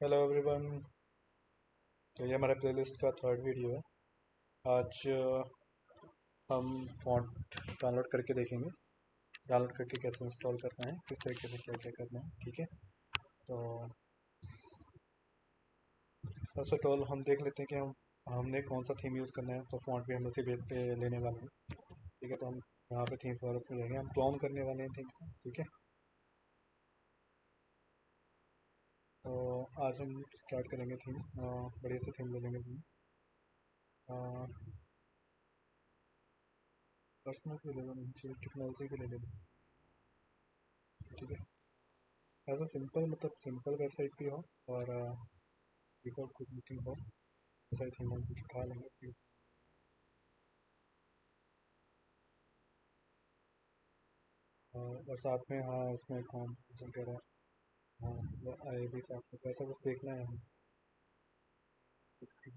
Hello everyone. तो ये हमारा प्लेलिस्ट का थर्ड वीडियो है। आज हम फ़ॉन्ट डाउनलोड करके देखेंगे। डाउनलोड करके कैसे इंस्टॉल करना है, किस तरीके से क्या क्या करना है। ठीक है, तो फर्स्ट ऑफ ऑल हम देख लेते हैं कि हमने कौन सा थीम यूज़ करना है। तो फ़ॉन्ट भी हम उसी बेस पे लेने वाले हैं। ठीक है, तो हम यहाँ पे थीम्स और उसमें जाएंगे, हम क्लोन करने वाले हैं थीम को। ठीक है, तो आज हम स्टार्ट करेंगे थीम। बड़ी सी थीम ले लेंगे थीम। पर्सनल की ले लेना चाहिए, टेक्नोलॉजी की ले लेंगे। ठीक है, ऐसा सिंपल, मतलब सिंपल वेबसाइट भी हो और डिफॉल्ट गुड लुकिंग हो, ऐसा ही थीम हम कुछ उठा लेंगे और साथ में हाँ उसमें कॉम्पोजिशन वगैरह, हाँ वो आए भी साथ में, ऐसा कुछ देखना है हमें। इसका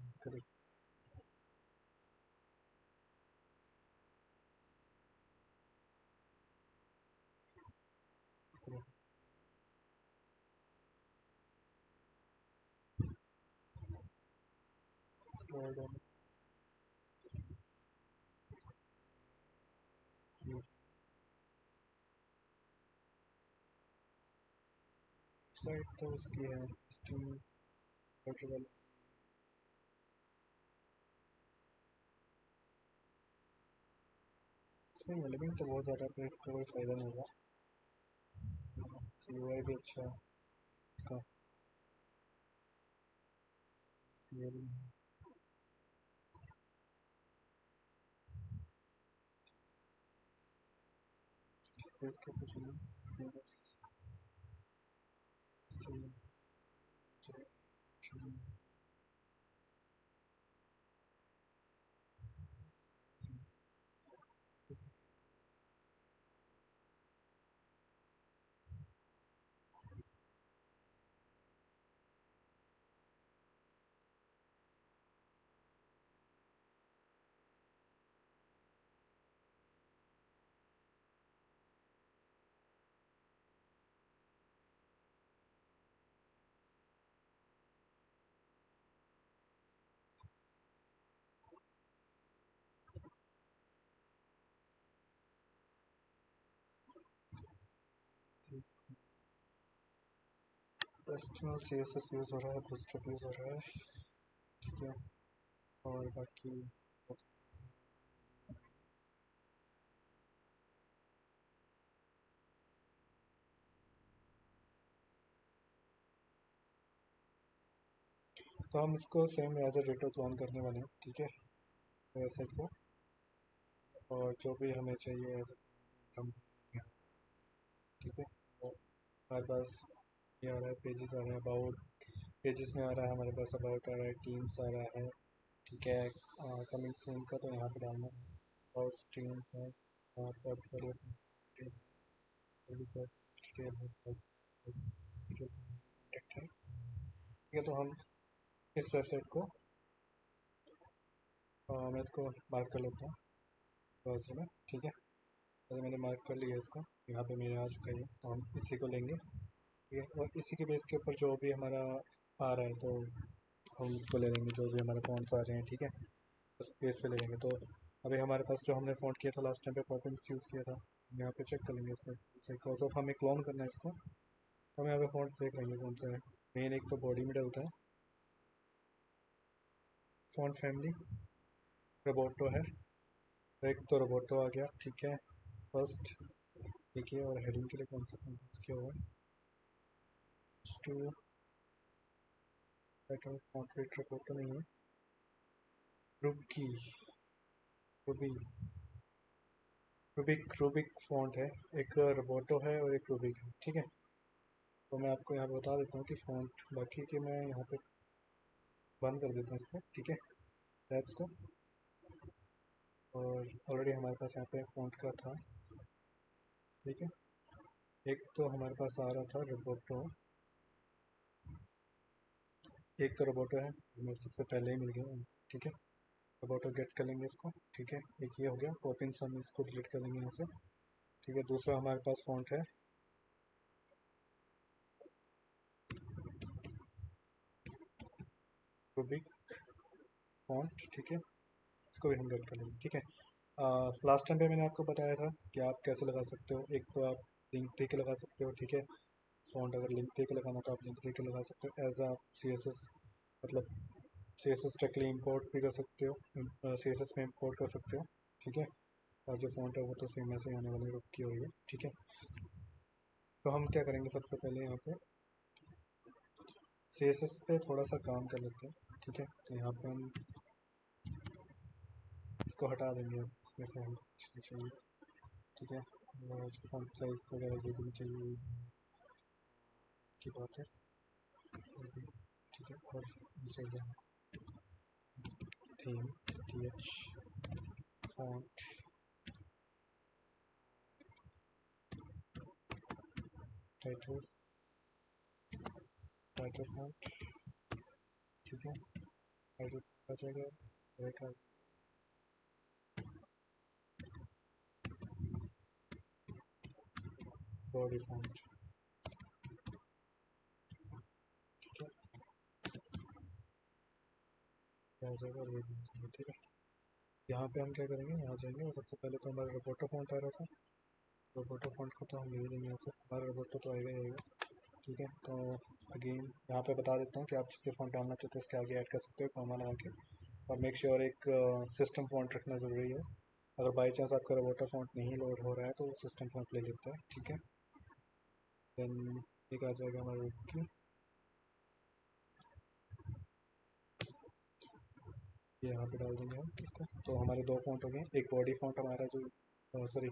साइट तो उसकी है स्टीम वाली। इसमें एलिमेंट तो बहुत ज़्यादा है, पर इसका कोई फ़ायदा नहीं होगा। यूआई भी अच्छा है इसका। ये भी स्पेस का कुछ नहीं, बस एचटीएमएल सीएसएस यूज़ हो रहा है, बूटस्ट्रैप यूज़ हो रहा है। ठीक है, और बाकी तो हम इसको same as a data clone करने वाले हैं। ठीक है, वेबसाइट को, और जो भी हमें चाहिए हम, ठीक है, तो हमारे पास ये आ रहा है, पेजेस आ रहे हैं, अबाउट पेजेस में आ रहा है हमारे पास, अबाउट आ रहा है, टीम्स आ रहा है। ठीक है, कमिंग सून का तो यहाँ पे डालना है, और स्ट्रीम्स है, और पोर्टफोलियो है। ठीक है, तो हम इस वेबसाइट को मैं इसको मार्क कर लेता हूँ ब्राउज़र में। ठीक है, तो मैंने मार्क कर लिया इसको, यहाँ पे मेरे आ चुका है, तो हम इसी को लेंगे। ठीक है, और इसी के बेस के ऊपर जो भी हमारा आ रहा है, तो हम उसको ले लेंगे, जो भी हमारे फ़ॉन्ट्स आ रहे हैं। ठीक है, उस बेस पे ले लेंगे। तो अभी हमारे पास जो हमने फ़ॉन्ट किया था लास्ट टाइम पे, पॉपिंस यूज़ किया था, हम यहाँ पे चेक कर लेंगे इसमें। बिकॉज ऑफ हमें क्लोन करना है इसको, तो हम यहाँ पे फ़ॉन्ट देख लेंगे कौन सा है मेन। एक तो बॉडी में डलता है फ़ॉन्ट फैमिली, रोबोटो है, तो एक तो रोबोटो आ गया। ठीक है, फर्स्ट। ठीक है, और हेडिंग के लिए कौन सा फ़ॉन्ट यूज़ किया हुआ है? टू फ़ॉन्ट वेट रोबोटो नहीं है, रुबकी, रूबी, रूबिक, रूबिक फ़ॉन्ट है। एक रोबोटो है और एक रूबिक है। ठीक है, तो मैं आपको यहाँ पे बता देता हूँ कि फ़ॉन्ट बाकी के मैं यहाँ पे बंद कर देता हूँ इसको। ठीक है, टैब्स को, और ऑलरेडी हमारे पास यहाँ पे फ़ॉन्ट का था। ठीक है, एक तो हमारे पास आ रहा था रोबोटो, एक तो रोबोटो है, मेरे सबसे पहले ही मिल गया। ठीक है, रोबोटो गेट कर लेंगे इसको। ठीक है, एक ये हो गया, पॉपिंस हम इसको डिलीट कर लेंगे यहाँ से। ठीक है, दूसरा हमारे पास फ़ॉन्ट है रूबिक फॉन्ट, ठीक है, इसको भी हम कट कर लेंगे, ठीक है। लास्ट टाइम पे मैंने आपको बताया था कि आप कैसे लगा सकते हो। एक तो आप लिंक दे के लगा सकते हो, ठीक है। फॉन्ट अगर लिंक दे के लगाना तो आप लिंक दे के लगा सकते हो। एज आप सी एस एस मतलब C S S directly import भी कर सकते हो, सी एस एस में इम्पोर्ट कर सकते हो, ठीक है। और जो फॉन्ट है वो तो सेम ऐसे ही आने वाले रुक की हुई है, ठीक है। तो हम क्या करेंगे, सबसे पहले यहाँ पे सी एस एस पे थोड़ा सा काम कर लेते हैं, ठीक है। तो यहाँ पे हम इसको हटा देंगे, इसमें से हम कुछ नहीं चाहिए, ठीक है। फॉन्ट साइज वगैरह जो भी चाहिए की बात है, ठीक है। और चाहिए theme T H font title title font, ठीक है। टाइटल आ जाएगा, रहेगा बॉडी फॉन्ट, ठीक है, आ जाएगा और ये भी आ जाएगा, ठीक है। यहाँ पे हम क्या करेंगे, यहाँ जाएंगे और सबसे पहले तो हमारा रोबोटो फॉन्ट आ रहा था, रोबोटो फॉन्ट को तो हम ले लेंगे यहाँ से, हमारा रोबोटो तो आएगा ही आएगा, ठीक है। तो अगेन यहाँ पे बता देता हूँ कि आप जितने फ़ॉन्ट डालना चाहते हो उसके आगे ऐड कर सकते हो कॉमा लगा के। और मेक श्योर एक सिस्टम फ़ॉन्ट रखना ज़रूरी है। अगर बाई चांस आपका रोबोटो फ़ॉन्ट नहीं लोड हो रहा है तो वो सिस्टम फ़ॉन्ट ले लेता है, ठीक है। देन एक आ जाएगा हमारा की, ये यहाँ पे डाल देंगे हम इसको। तो हमारे दो फ़ॉन्ट हो गए, एक बॉडी फ़ॉन्ट हमारा जो सॉरी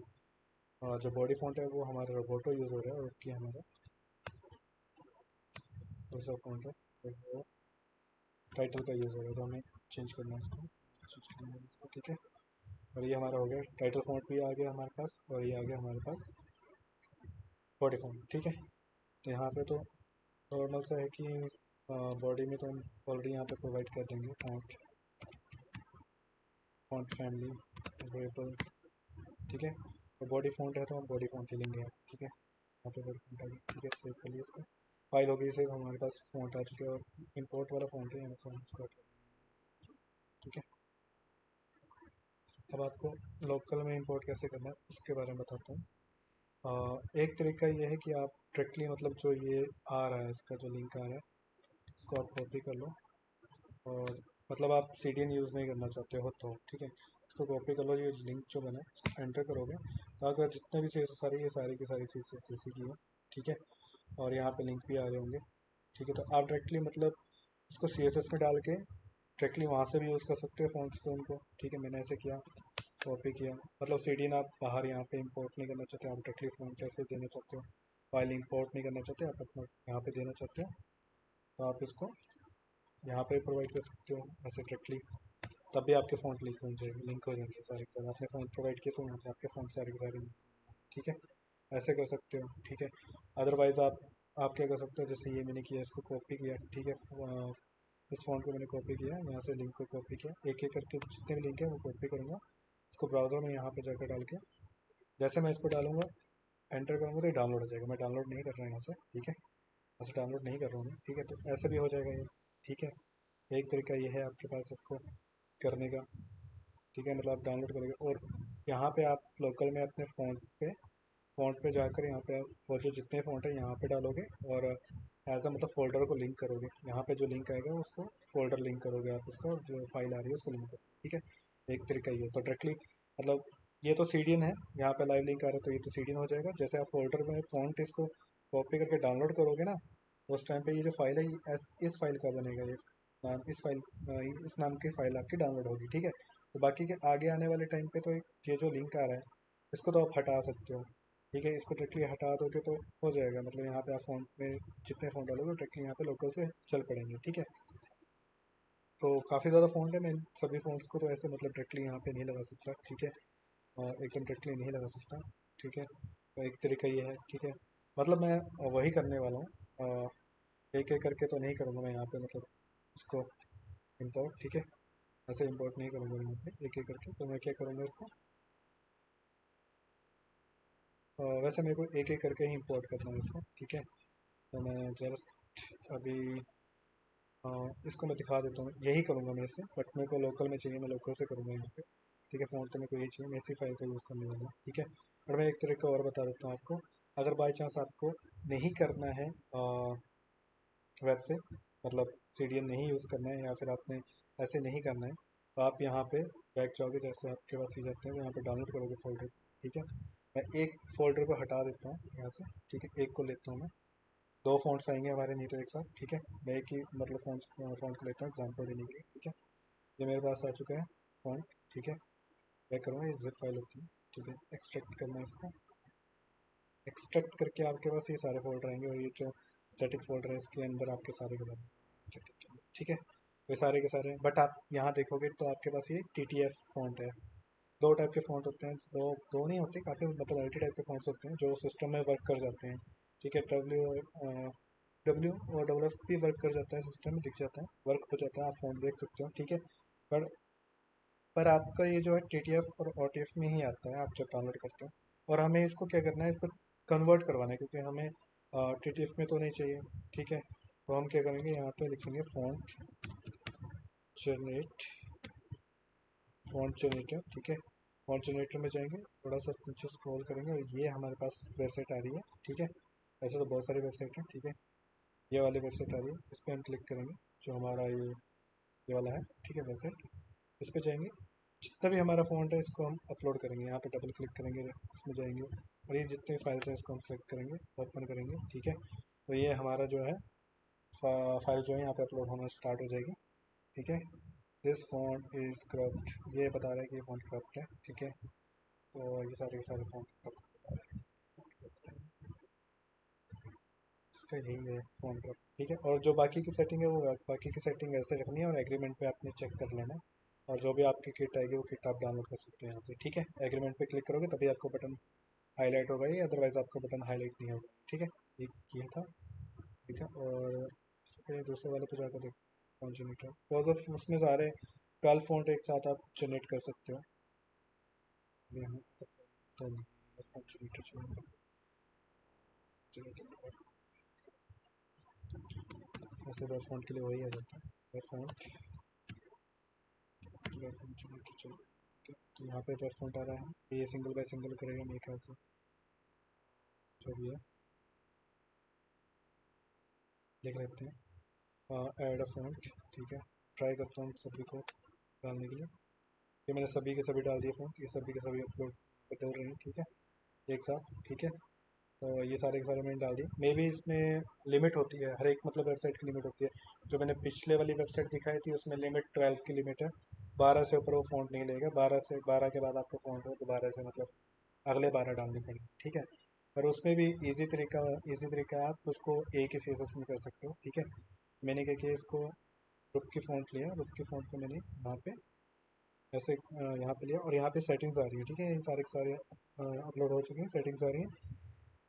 जो बॉडी फ़ॉन्ट है वो हमारा रोबोटो यूज़ हो रहा है, और की हमारा दूसरा फ़ॉन्ट है तो वो टाइटल का यूज़ हो रहा है, तो हमें चेंज करना है इसको, चेंज करना है इसको, ठीक है। और ये हमारा हो गया टाइटल फॉन्ट भी आ गया हमारे पास, और ये आ गया हमारे पास बॉडी फॉन्ट, ठीक है। तो यहाँ पे तो नॉर्मल सा है कि बॉडी में तो हम ऑलरेडी यहाँ पे प्रोवाइड कर देंगे फॉन्ट, फॉन्ट फैमिली अवेलेबल, ठीक है। और बॉडी फॉन्ट है तो हम बॉडी फॉन्ट ही लेंगे, ठीक है। यहाँ पे बॉडी फॉन्ट आ गया, ठीक है। सेव कर लिया इसको, फाइल हो गई सेव, हमारे पास फॉन्ट आ चुके हैं, और इम्पोर्ट वाला फॉन्ट है यहाँ से हम इसको हटा देंगे, ठीक है। अब आपको लोकल में इंपोर्ट कैसे करना है उसके बारे में बताता हूँ। एक तरीका ये है कि आप डायरेक्टली मतलब जो ये आ रहा है, इसका जो लिंक आ रहा है इसको आप कॉपी कर लो, और मतलब आप सी डी एन यूज़ नहीं करना चाहते हो तो, ठीक है। इसको कॉपी कर लो, ये लिंक जो बना है इसको एंटर करोगे तो आपके जितने भी चीज़ें सारी ये सारी की सारी सी की है, ठीक है। और यहाँ पे लिंक भी आ रहे होंगे, ठीक है। तो आप डायरेक्टली मतलब इसको सी एस एस में डाल के डायरेक्टली वहाँ से भी यूज़ कर सकते हो फ़ॉन्ट्स को उनको, ठीक है। मैंने ऐसे किया, कॉपी किया, मतलब सी डी एन आप बाहर यहाँ पे इंपोर्ट नहीं करना चाहते, आप डायरेक्टली फ़ॉन्ट ऐसे देना चाहते हो, फाइल इंपोर्ट नहीं करना चाहते, आप अपना यहाँ पे देना चाहते हो तो आप इसको यहाँ पे प्रोवाइड कर सकते हो ऐसे डायरेक्टली। तब भी आपके फ़ॉन्ट लिंक हो जाएंगे सारे के सारे, आपने फ़ॉन्ट प्रोवाइड किए तो यहाँ पे आपके फ़ॉन्ट सारे के सारे, ठीक है। ऐसे कर सकते हो, ठीक है। अदरवाइज़ आप क्या कर सकते हो, जैसे ये मैंने किया, इसको कॉपी किया, ठीक है। इस फ़ॉन्ट को मैंने कॉपी किया, यहाँ से लिंक को कॉपी किया, एक एक करके जितने भी लिंक है वो कॉपी करूँगा, इसको ब्राउज़र में यहाँ पे जाकर डाल के जैसे मैं इसको डालूंगा एंटर करूँगा तो ये डाउनलोड हो जाएगा। मैं डाउनलोड नहीं कर रहा हूँ यहाँ से, ठीक है, बस डाउनलोड नहीं कर रहा हूँ मैं, ठीक है। तो ऐसे भी हो जाएगा ये, ठीक है। एक तरीका ये है आपके पास इसको करने का, ठीक है। मतलब आप डाउनलोड करोगे और यहाँ पे आप लोकल में अपने फ़ॉन्ट पे जाकर यहाँ पे वो जो जितने फ़ॉन्ट है यहाँ पे डालोगे, और एज अ मतलब फ़ोल्डर को लिंक करोगे, यहाँ पे जो लिंक आएगा उसको फ़ोल्डर लिंक करोगे आप उसका, और जो फाइल आ रही है उसको लिंक करोगे, ठीक है। एक तरीका ये तो डायरेक्टली मतलब ये तो सी डी एन है, यहाँ पे लाइव लिंक आ रहा है तो ये तो सी डी एन हो जाएगा। जैसे आप फोल्डर में फ़ॉन्ट इसको कॉपी करके डाउनलोड करोगे ना, उस टाइम पे ये जो फाइल है ये इस फाइल का बनेगा, ये नाम इस नाम की फाइल आपकी डाउनलोड होगी, ठीक है। तो बाकी के आगे आने वाले टाइम पे तो ये जो लिंक आ रहा है इसको तो आप हटा सकते हो, ठीक है। इसको डायरेक्टली हटा दोगे तो हो जाएगा, मतलब यहाँ पे आप फ़ॉन्ट में जितने फ़ॉन्ट डालोगे डायरेक्टली यहाँ पे लोकल से चल पड़ेंगे, ठीक है। तो काफ़ी ज़्यादा फ़ॉन्ट है, मैं इन सभी फ़ॉन्ट्स को तो ऐसे मतलब डायरेक्टली यहाँ पे नहीं लगा सकता, ठीक है। एकदम डायरेक्टली नहीं लगा सकता, ठीक है। तो एक तरीका ये है, ठीक है। मतलब मैं वही करने वाला हूँ, एक एक करके तो नहीं करूँगा मैं यहाँ पे, मतलब इसको इम्पोर्ट, ठीक है। ऐसे इम्पोर्ट नहीं करूँगा यहाँ पे एक एक करके, तो मैं क्या करूँगा इसको वैसे मेरे को एक एक करके ही इम्पोर्ट करना है इसको, ठीक है। तो मैं जस्ट अभी इसको मैं दिखा देता हूँ, यही करूँगा मैं इससे, बट मेरे को लोकल में चाहिए, मैं लोकल से करूँगा यहाँ पे। ठीक है, फ़ोन तो मेरे को यही चाहिए, मैं इसी फाइल का यूज़ करने वाला हूँ। ठीक है, और मैं एक तरीका और बता देता हूँ आपको। अगर बाई चांस आपको नहीं करना है वेब से, मतलब CDN नहीं यूज़ करना है, या फिर आपने ऐसे नहीं करना है, तो आप यहाँ पे बैक जाओगे, जैसे आपके पास ही जाते हैं, तो यहाँ पे डाउनलोड करोगे फोल्डर। ठीक है, मैं एक फ़ोल्डर को हटा देता हूँ यहाँ से। ठीक है, एक को लेता हूँ मैं, दो फ़ॉन्ट्स आएंगे हमारे नहीं तो एक साथ। ठीक है, मैं एक ही मतलब फ़ॉन्ट को लेता हूँ एग्जाम्पल देने के लिए। ठीक है, ये मेरे पास आ चुका है फ़ॉन्ट। ठीक है, मैं करूँगा ये जिप फाइल होती है। ठीक है, एक्सट्रैक्ट करना है इसको। एक्सट्रैक्ट करके आपके पास ये सारे फोल्डर आएंगे, और ये जो स्टैटिक फोल्डर है इसके अंदर आपके सारे के सारे स्टैटिक। ठीक है, ये सारे के सारे हैं, बट आप यहाँ देखोगे तो आपके पास ये TTF फॉन्ट है। दो टाइप के फ़ॉन्ट होते हैं, दो दो नहीं होते, काफ़ी मतलब मल्टी टाइप के फ़ॉन्ट्स होते हैं जो सिस्टम में वर्क कर जाते हैं। ठीक है, डब्ल्यू और डब्ल्यू एफ भी वर्क कर जाता है, सिस्टम में दिख जाता है, वर्क हो जाता है, आप फ़ॉन्ट देख सकते हो। ठीक है, पर पर आपका ये जो है TTF और OTF में ही आता है, आप जब डाउनलोड करते हो। और हमें इसको क्या करना है, इसको कन्वर्ट करवाना है, क्योंकि हमें TTF में तो नहीं चाहिए। ठीक है, तो हम क्या करेंगे, यहाँ पे लिखेंगे जनरेट फ़ॉन्ट जनरेटर। ठीक है, फ़ॉन्ट जनरेटर में जाएंगे, थोड़ा सा नीचे स्क्रॉल करेंगे, और ये हमारे पास वेबसाइट आ रही है। ठीक है, ऐसे तो बहुत सारी वेबसाइट है। ठीक है, ये वाली वेबसाइट आ रही है, इस पर हम क्लिक करेंगे, जो हमारा ये वाला है। ठीक है, वेबसाइट, इस पर जाएंगे, जितना भी हमारा फ़ॉन्ट है इसको हम अपलोड करेंगे। यहाँ पे डबल क्लिक करेंगे, इसमें जाएंगे, और ये जितने फाइल्स हैं इसको हम सेलेक्ट करेंगे, ओपन करेंगे। ठीक है, तो ये हमारा जो है फाइल जो है यहाँ पे अपलोड होना स्टार्ट हो जाएगी। ठीक है, दिस फॉन्ट इज़ क्रॉप्ड, ये बता रहा है कि ये फॉन्ट क्रॉप्ड है। ठीक है, तो ये सारे के सारे फॉन्ट क्रॉप्ड बता रहे हैं, इसका यही है फॉन्ट क्रॉप। ठीक है, और जो बाकी की सेटिंग है वो बाकी की सेटिंग ऐसे रखनी है, और एग्रीमेंट पे आपने चेक कर लेना है। और जो भी आपकी किट आएगी वो किट आप डाउनलोड कर सकते हैं यहाँ से। ठीक है, एग्रीमेंट पे क्लिक करोगे तभी आपको बटन हाईलाइट होगा, ही अदरवाइज आपको बटन हाईलाइट नहीं होगा। ठीक है, ये था। ठीक है, और इस पे दूसरे वाले पे जाकर देखो, फॉन्ट जनरेटर, बिकॉज ऑफ उसमें सारे 12 फॉन्ट एक साथ आप जनरेट कर सकते हो। ये हम तो फॉन्ट जनरेटर जनरेटर ऐसे वेब फॉन्ट के लिए वही आ जाता है, वेब फॉन्ट जनरेटर चाहिए। ठीक है, तो यहाँ पे वेब फॉन्ट आ रहा है, ये सिंगल बाय सिंगल करेगा मेरे ख्याल से, जो भी है देख लेते हैं। Add a font. ठीक है, ट्राई करता हूँ सभी को डालने के लिए। ये मैंने सभी के सभी डाल दिए फ़ॉन्ट, ये सभी के सभी अपलोड कर रहे हैं। ठीक है, एक साथ। ठीक है, तो ये सारे के सारे मैंने डाल दिए। मे भी इसमें लिमिट होती है, हर एक मतलब वेबसाइट की लिमिट होती है। जो मैंने पिछले वाली वेबसाइट दिखाई थी उसमें लिमिट 12 की लिमिट है, 12 से ऊपर वो फ़ॉन्ट नहीं लेगा। 12 के बाद आपका फ़ॉन्ट हो, दोबारा से मतलब अगले 12 डालने पड़ेंगे। ठीक है, पर उसमें भी ईजी तरीका है, आप उसको एक ही CSS में कर सकते हो। ठीक है, मैंने क्या किया, इसको रुक की फ़ॉन्ट लिया, रुक की फ़ॉन्ट को मैंने वहाँ पे ऐसे यहाँ पे लिया, और यहाँ पे सेटिंग्स आ रही है। ठीक है, ये सारे के सारे अपलोड हो चुके हैं, सेटिंग्स आ रही हैं।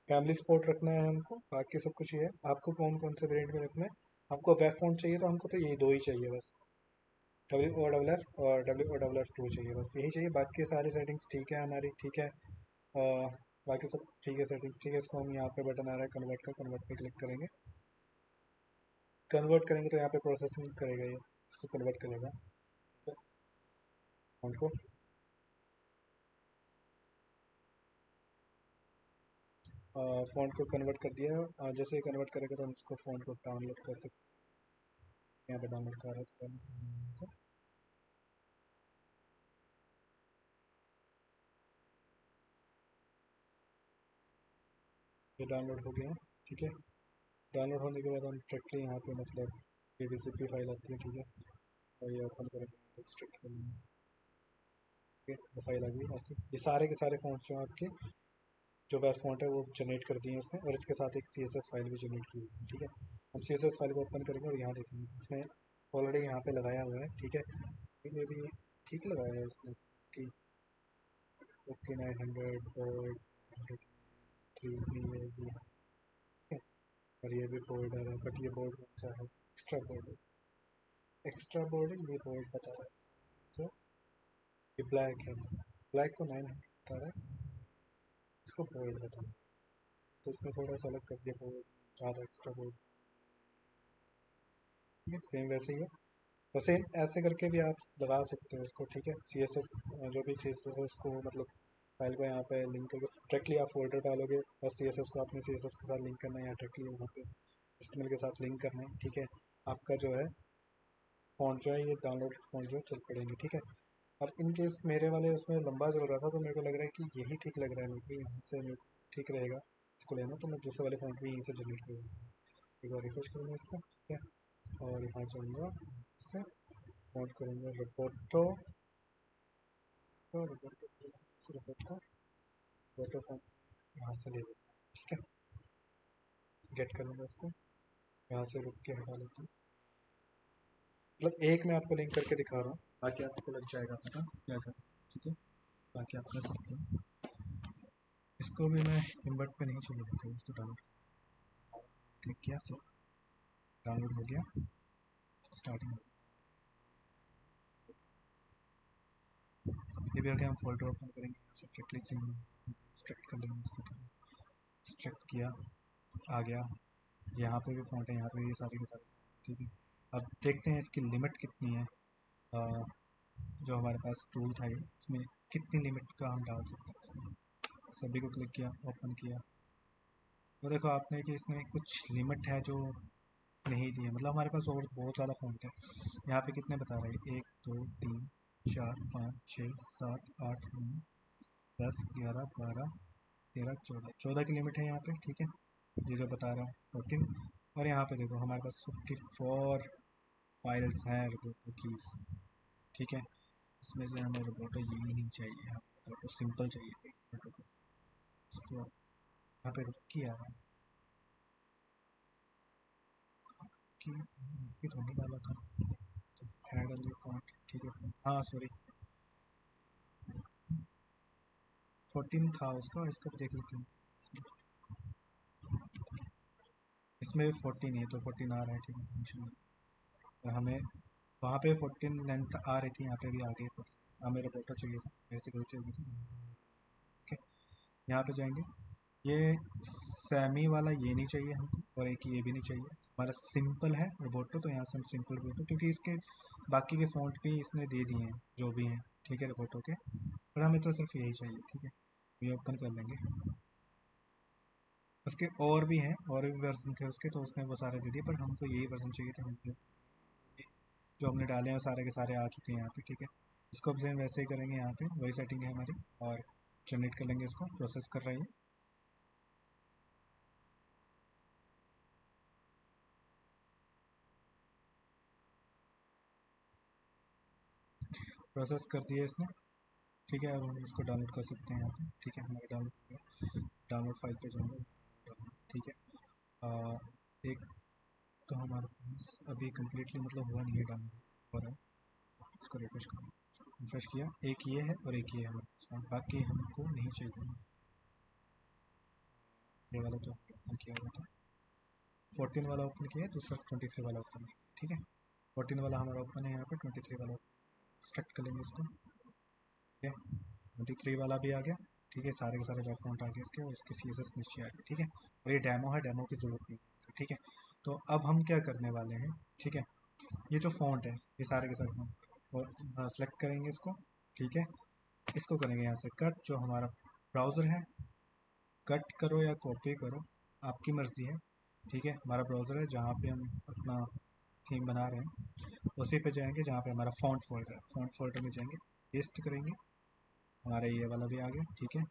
फैमिली सपोर्ट रखना है हमको, बाकी सब कुछ ये है। आपको कौन कौन से वेरिएंट में रखना है, हमको वेब फ़ॉन्ट चाहिए तो हमको तो यही दो ही चाहिए बस, WOFF और WOFF2 चाहिए, बस यही चाहिए। बाकी सारी सेटिंग्स ठीक है हमारी। ठीक है, बाकी सब ठीक है सेटिंग्स। ठीक है, इसको हम यहाँ पे बटन आ रहा है कन्वर्ट का, कन्वर्ट पे क्लिक करेंगे। कन्वर्ट करेंगे तो यहाँ पे प्रोसेसिंग करेगा, ये इसको कन्वर्ट करेगा फ़ॉन्ट को। फ़ॉन्ट को कन्वर्ट कर दिया। जैसे ही कन्वर्ट करेगा तो हम इसको फ़ॉन्ट को डाउनलोड कर सकते हैं, यहाँ पे डाउनलोड कर रहा है। ये डाउनलोड हो गया है। ठीक है, डाउनलोड होने के बाद हम डायरेक्टली यहाँ पे मतलब pvzip फाइल आती है। ठीक है, और ये ओपन करेंगे, एक्सट्रैक्ट करेंगे। ठीक है, वो फाइल आ गई आपकी, ये सारे के सारे फ़ॉन्ट्स जो आपके जो वेब फ़ॉन्ट है वो जनरेट कर दिए हैं उसने, और इसके साथ एक CSS फाइल भी जनरेट की हुई है। ठीक है, हम CSS फाइल को ओपन करेंगे, और यहाँ देखेंगे इसमें ऑलरेडी यहाँ पे लगाया हुआ है। ठीक है, ये भी ठीक लगाया है इसने कि ओके 900 और 3 भी है, और ये भी बोर्ड है, बट ये बोर्ड कौन सा है, एक्स्ट्रा बोर्ड। एक्स्ट्रा बोर्ड है, ये बोर्ड बता रहा है। तो ये ब्लैक है, ब्लैक को 900 बता रहा है, इसको बोर्ड बता रहा है, तो इसने थोड़ा सा अलग कर दिया बोर्ड, ज़्यादा एक्स्ट्रा बोर्ड। है सेम वैसे ही है। तो सेम ऐसे करके भी आप लगा सकते हो इसको, ठीक है। सी एस एस जो भी सी एस एस है उसको मतलब फाइल को यहाँ पे लिंक करके डायरेक्टली आप फोल्डर डालोगे और सी एस एस को अपने सी एस एस के साथ लिंक करना है या डायरेक्टली वहाँ पे HTML के साथ लिंक करना है, ठीक है। आपका जो है फ़ॉन्ट जो है ये डाउनलोड फ़ॉन्ट जो है चल पड़ेंगे, ठीक है। और इन केस मेरे वाले उसमें लंबा चल रहा था तो मेरे को लग रहा है कि यही ठीक लग रहा है, मेरे को यहाँ से मेरे को ठीक रहेगा इसको लेना, तो मैं दूसरे वाले फ़ॉन्ट भी यहीं से जनरेट करूँगा। एक बार रिफ्रेश करूँगा इसको, ठीक है। और यहाँ जाऊँगा, इससे फ़ॉन्ट करूँगा रोबोटो, तो रोबोटो रोबोटो फ़ॉन्ट यहाँ से ले लूँगा, ठीक है। गेट कर लूँगा इसको, यहाँ से रुक के हटा लेता हूँ। मतलब एक मैं आपको लिंक करके दिखा रहा हूँ, बाकी आपको लग जाएगा पता क्या कर, ठीक है। बाकी आप कर सकते हैं। इसको भी मैं इन्वर्ट पे नहीं चाहिए था, इसको डाउनलोड क्लिक किया, सो डाउनलोड हो गया, स्टार्टिंग ये भी हो गया। हम फोल्डर ओपन करेंगे, सेपरेटली से एक्सट्रैक्ट कर लेंगे इसको, एक्सट्रैक्ट किया, आ गया। यहाँ पे भी फ़ॉन्ट है, यहाँ पे ये सारे के सारे, ठीक है। अब देखते हैं इसकी लिमिट कितनी है। जो हमारे पास टूल था ये, इसमें कितनी लिमिट का हम डाल सकते हैं इसमें। सभी को क्लिक किया, ओपन किया, तो देखो आपने कि इसमें कुछ लिमिट है जो नहीं दी है, मतलब हमारे पास और बहुत ज़्यादा फ़ॉन्ट है। यहाँ पे कितने बता रहे हैं, 1 2 3 4 5 6 7 8 9 10 11 12 13 14 की लिमिट है यहाँ पे, ठीक है। ये जो बता रहा है 14। और यहाँ पे देखो हमारे पास 54 फाइल्स हैं रोबोटो की, ठीक है। इसमें से हमें रोबोटो यही नहीं चाहिए, हमको सिंपल चाहिए रोबोटो को। इसको यहाँ पे रुक के आ रहा है कि तो नहीं डाला था, तो ऐड न्यू फॉन्ट, ठीक है। हाँ सॉरी, 14 था उसका, इसको देख लेते हैं। इसमें भी 14 है तो 14 आ रहा है, ठीक है, टेंशन नहीं। और हमें वहाँ पे 14 लेंथ आ रही थी, यहाँ पे भी आ गई 14। हाँ मेरा फोटो चाहिए था, मेरे से गलती हो गई थी, ठीक है। यहाँ पे जाएंगे, ये सेमी वाला ये नहीं चाहिए हमको, और एक ये भी नहीं चाहिए। हमारा सिंपल है रोबोटो, तो यहाँ से हम सिंपल रोबोटो, क्योंकि इसके बाकी के फ़ॉन्ट भी इसने दे दिए हैं जो भी हैं, ठीक है, रोबोटो के। पर हमें तो सिर्फ यही चाहिए, ठीक है। ये ओपन कर लेंगे, उसके और भी हैं, और भी वर्जन थे उसके, तो उसने वो सारे दे दिए, पर हमको यही वर्जन चाहिए था। हमको जो हमने डाले हैं सारे के सारे आ चुके हैं यहाँ पे, ठीक है। इसको भी सेम वैसे ही करेंगे, यहाँ पे वही सेटिंग है हमारी, और जनरेट कर लेंगे इसको। प्रोसेस कर रही है, प्रोसेस कर दिया इसने, ठीक है। अब हम इसको डाउनलोड कर सकते हैं यहाँ पे, ठीक है। हमारे डाउनलोड फाइल पे जाऊँगा, ठीक है। एक तो हमारे पास अभी कम्प्लीटली मतलब हुआ नहीं है डाउनलोड, हो रहा है। इसको रिफ्रेश करो, रिफ्रेश किया, एक ये है और एक ये है हमारे पास, बाकी हमको नहीं चाहिए। ये वाला तो ओपन किया हुआ था, 14 वाला ओपन किया है, दूसरा 23 वाला ओपन है, ठीक है। 14 वाला हमारा ओपन है यहाँ पे, 23 वाला स्टार्ट कर लेंगे इसको, ठीक है। 23 वाला भी आ गया, ठीक है। सारे के सारे डॉक्यूमेंट आ गए इसके, और इसकी सी एस एस नीचे आ गई, ठीक है। और ये डेमो है, डेमो की ज़रूरत नहीं है, ठीक है। तो अब हम क्या करने वाले हैं, ठीक है। ये जो फ़ॉन्ट है, ये सारे के सारे फ़ॉन्ट को सेलेक्ट करेंगे इसको, ठीक है। इसको करेंगे यहाँ से कट, जो हमारा ब्राउज़र है, कट करो या कॉपी करो, आपकी मर्ज़ी है, ठीक है। हमारा ब्राउज़र है जहाँ पे हम अपना थीम बना रहे हैं, उसी पे जाएंगे जहाँ पे हमारा फ़ॉन्ट फोल्डर है, फ़ॉन्ट फोल्डर में जाएंगे, पेस्ट करेंगे, हमारा ये वाला भी आ गया, ठीक है।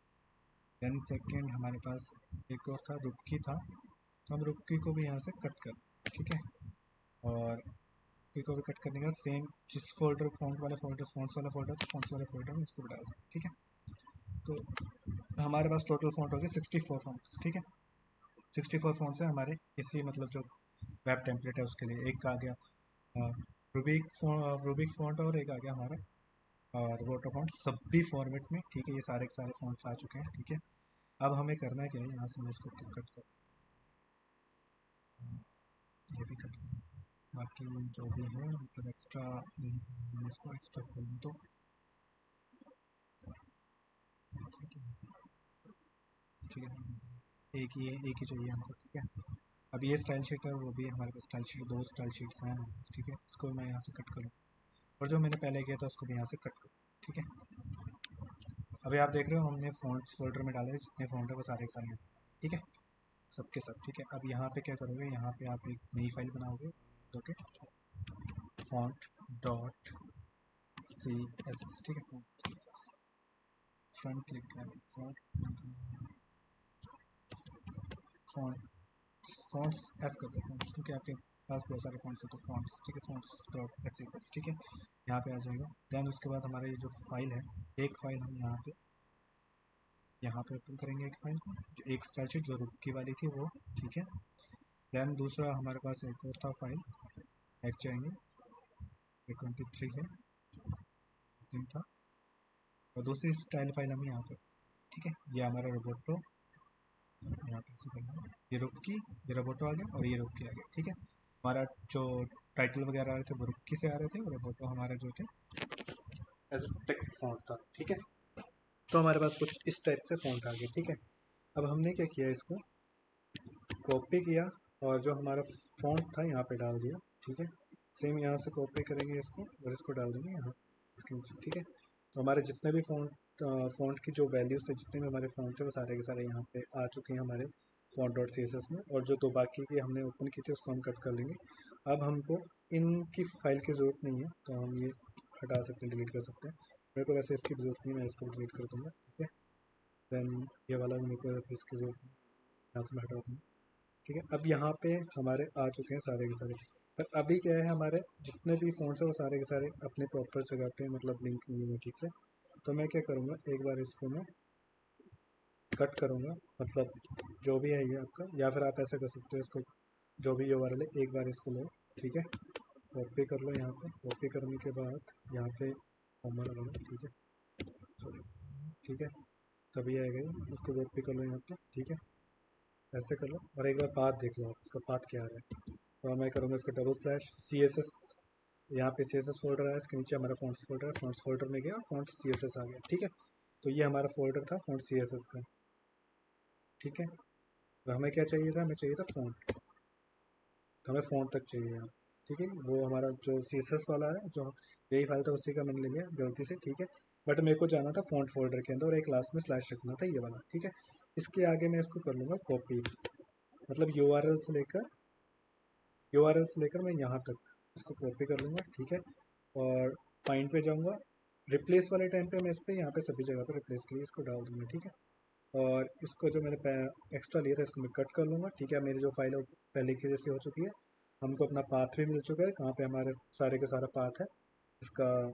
देन सेकेंड हमारे पास एक और था, रुक्की था, तो हम रुक्की को भी यहाँ से कट कर, ठीक है। और रुक्की को भी कट करने के बाद सेम जिस फोल्डर फ़ॉन्ट वाला फोल्डर, फ़ॉन्ट्स वाला फोल्डर, तो फ़ॉन्ट्स वाले फोल्डर में इसको भी डाल दें, ठीक है। तो हमारे पास टोटल फ़ॉन्ट हो गए 64 फ़ॉन्ट्स, ठीक है। 64 फ़ॉन्ट्स है हमारे इसी मतलब जो वेब टेम्पलेट है उसके लिए। एक आ गया रूबिक फ़ॉन्ट, और एक आ गया हमारा और वाटर फॉन्ट, सभी फॉर्मेट में, ठीक है। ये सारे के सारे फॉन्ट्स आ चुके हैं, ठीक है। अब हमें करना क्या है, यहाँ से मैं इसको कट कर, ये भी कट कर, बाकी जो भी है मतलब एक्स्ट्रा, इसको एक्स्ट्रा कर दो, ठीक है, ठीक है। एक ही चाहिए हमको, ठीक है। अब ये स्टाइल शीट है, वो भी हमारे पास स्टाइल शीट, दो स्टाइल शीट्स हैं हमारे पास, ठीक है। इसको मैं यहाँ से कट करूँ और जो मैंने पहले किया था उसको भी यहाँ से कट करूँ, ठीक है। अभी आप देख रहे हो हमने फ़ॉन्ट्स फोल्डर में डाले हैं, जितने फ़ॉन्ट है वो सारे के सारे हैं, ठीक है, सबके सब, ठीक है। अब यहाँ पे क्या करोगे, यहाँ पे आप एक नई फाइल बनाओगे, okay, font dot C S S, ठीक है, फ्रंट लिखा है, फॉन्ट फॉन्ट्स एस करके फॉन्ट्स, क्योंकि आपके पास बहुत सारे फॉन्ट्स हैं तो फॉन्ट्स, ठीक है, fonts dot S S S, ठीक है, यहाँ पे आ जाएगा। दैन उसके बाद हमारा ये जो फाइल है, एक फाइल हम यहाँ पे ओपन करेंगे, एक फाइल को, जो एक स्प्रेडशीट जो रुक की वाली थी वो, ठीक है। दैन दूसरा हमारे पास एक और था फाइल, एक चाहिए, ये 23 है, दिन था, और दूसरी स्टाइल फाइल हम यहाँ पे, ठीक है, ये हमारा रोबोटो, यहाँ पे से करेंगे, ये रुक की, ये रोबोटो आ गया और ये रुक की आ गया, ठीक है। हमारा जो टाइटल वगैरह आ रहे थे वो रुक की से आ रहे थे, और रोबोटो हमारा जो थे एज टेक्स्ट फॉन्ट था, ठीक है। तो हमारे पास कुछ इस टाइप से फॉन्ट आ गए, ठीक है। अब हमने क्या किया, इसको कॉपी किया और जो हमारा फॉन्ट था यहाँ पे डाल दिया, ठीक है। सेम यहाँ से कॉपी करेंगे इसको और इसको डाल देंगे यहाँ इसके नीचे, ठीक है। तो हमारे जितने भी फॉन्ट की जो वैल्यूज़ थे, जितने भी हमारे फॉन्ट थे वो सारे के सारे यहाँ पे आ चुके हैं हमारे font dot C S S में, और जो दो बाकी की हमने ओपन की थी उसको हम कट कर लेंगे। अब हमको इनकी फाइल की ज़रूरत नहीं है, तो हम ये हटा सकते हैं, डिलीट कर सकते हैं। मेरे को वैसे इसकी ज़रूरत नहीं है, मैं इसको डिलीट कर दूँगा, ठीक है। दैन ये वाला मेरे को इसकी ज़रूरत नहीं, यहाँ से मैं हटा दूँगा, ठीक है। अब यहाँ पे हमारे आ चुके हैं सारे के सारे, पर अभी क्या है, हमारे जितने भी फ़ोन्स हैं वो सारे के सारे अपने प्रॉपर जगह पे, मतलब लिंक नहीं है ठीक से। तो मैं क्या करूँगा, एक बार इसको मैं कट करूँगा, मतलब जो भी है ये आपका, या फिर आप ऐसा कर सकते हो, इसको जो भी URL है एक बार इसको लो, ठीक है, कॉपी कर लो, यहाँ पे कॉपी करने के बाद यहाँ पे कॉमा लगा लो, ठीक है, सॉरी, ठीक है, तभी आएगा ये, इसको कॉपी कर लो यहाँ पे, ठीक है, ऐसे कर लो, और एक बार पाथ देख लो आप, इसका पाथ क्या आ रहा है। तो मैं करूँगा इसको double slash C S S, यहाँ पे सी एस एस फोल्डर है, इसके नीचे हमारा फॉन्ट्स फोल्डर है, फॉन्ट्स फोल्डर में गया, फॉन्ट्स सी एस एस आ गया, ठीक है। तो ये हमारा फोल्डर था फॉन्ट सी एस एस का, ठीक है। तो हमें क्या चाहिए था, हमें चाहिए था फॉन्ट, तो हमें फ़ॉन्ट तक चाहिए यहाँ, ठीक है। वो हमारा जो सी एस एस वाला है, जो यही फाइल था उसी का मैंने ले लिया गलती से, ठीक है। बट मेरे को जाना था फॉन्ट फोल्डर के अंदर और एक लास्ट में स्लैश रखना था, ये वाला, ठीक है। इसके आगे मैं इसको कर लूँगा कॉपी, मतलब URL से लेकर मैं यहाँ तक इसको कॉपी कर लूँगा, ठीक है। और फाइंड पे जाऊँगा, रिप्लेस वाले टाइम पे मैं इस पर यहाँ पे सभी जगह पे रिप्लेस के लिए इसको डाल दूँगा, ठीक है। और इसको जो मैंने एक्स्ट्रा लिया था इसको मैं कट कर लूँगा, ठीक है। मेरी जो फाइल है वो पहले की जैसी हो चुकी है, हमको अपना पाथ भी मिल चुका है, कहाँ पे हमारे सारे का सारा पाथ है इसका,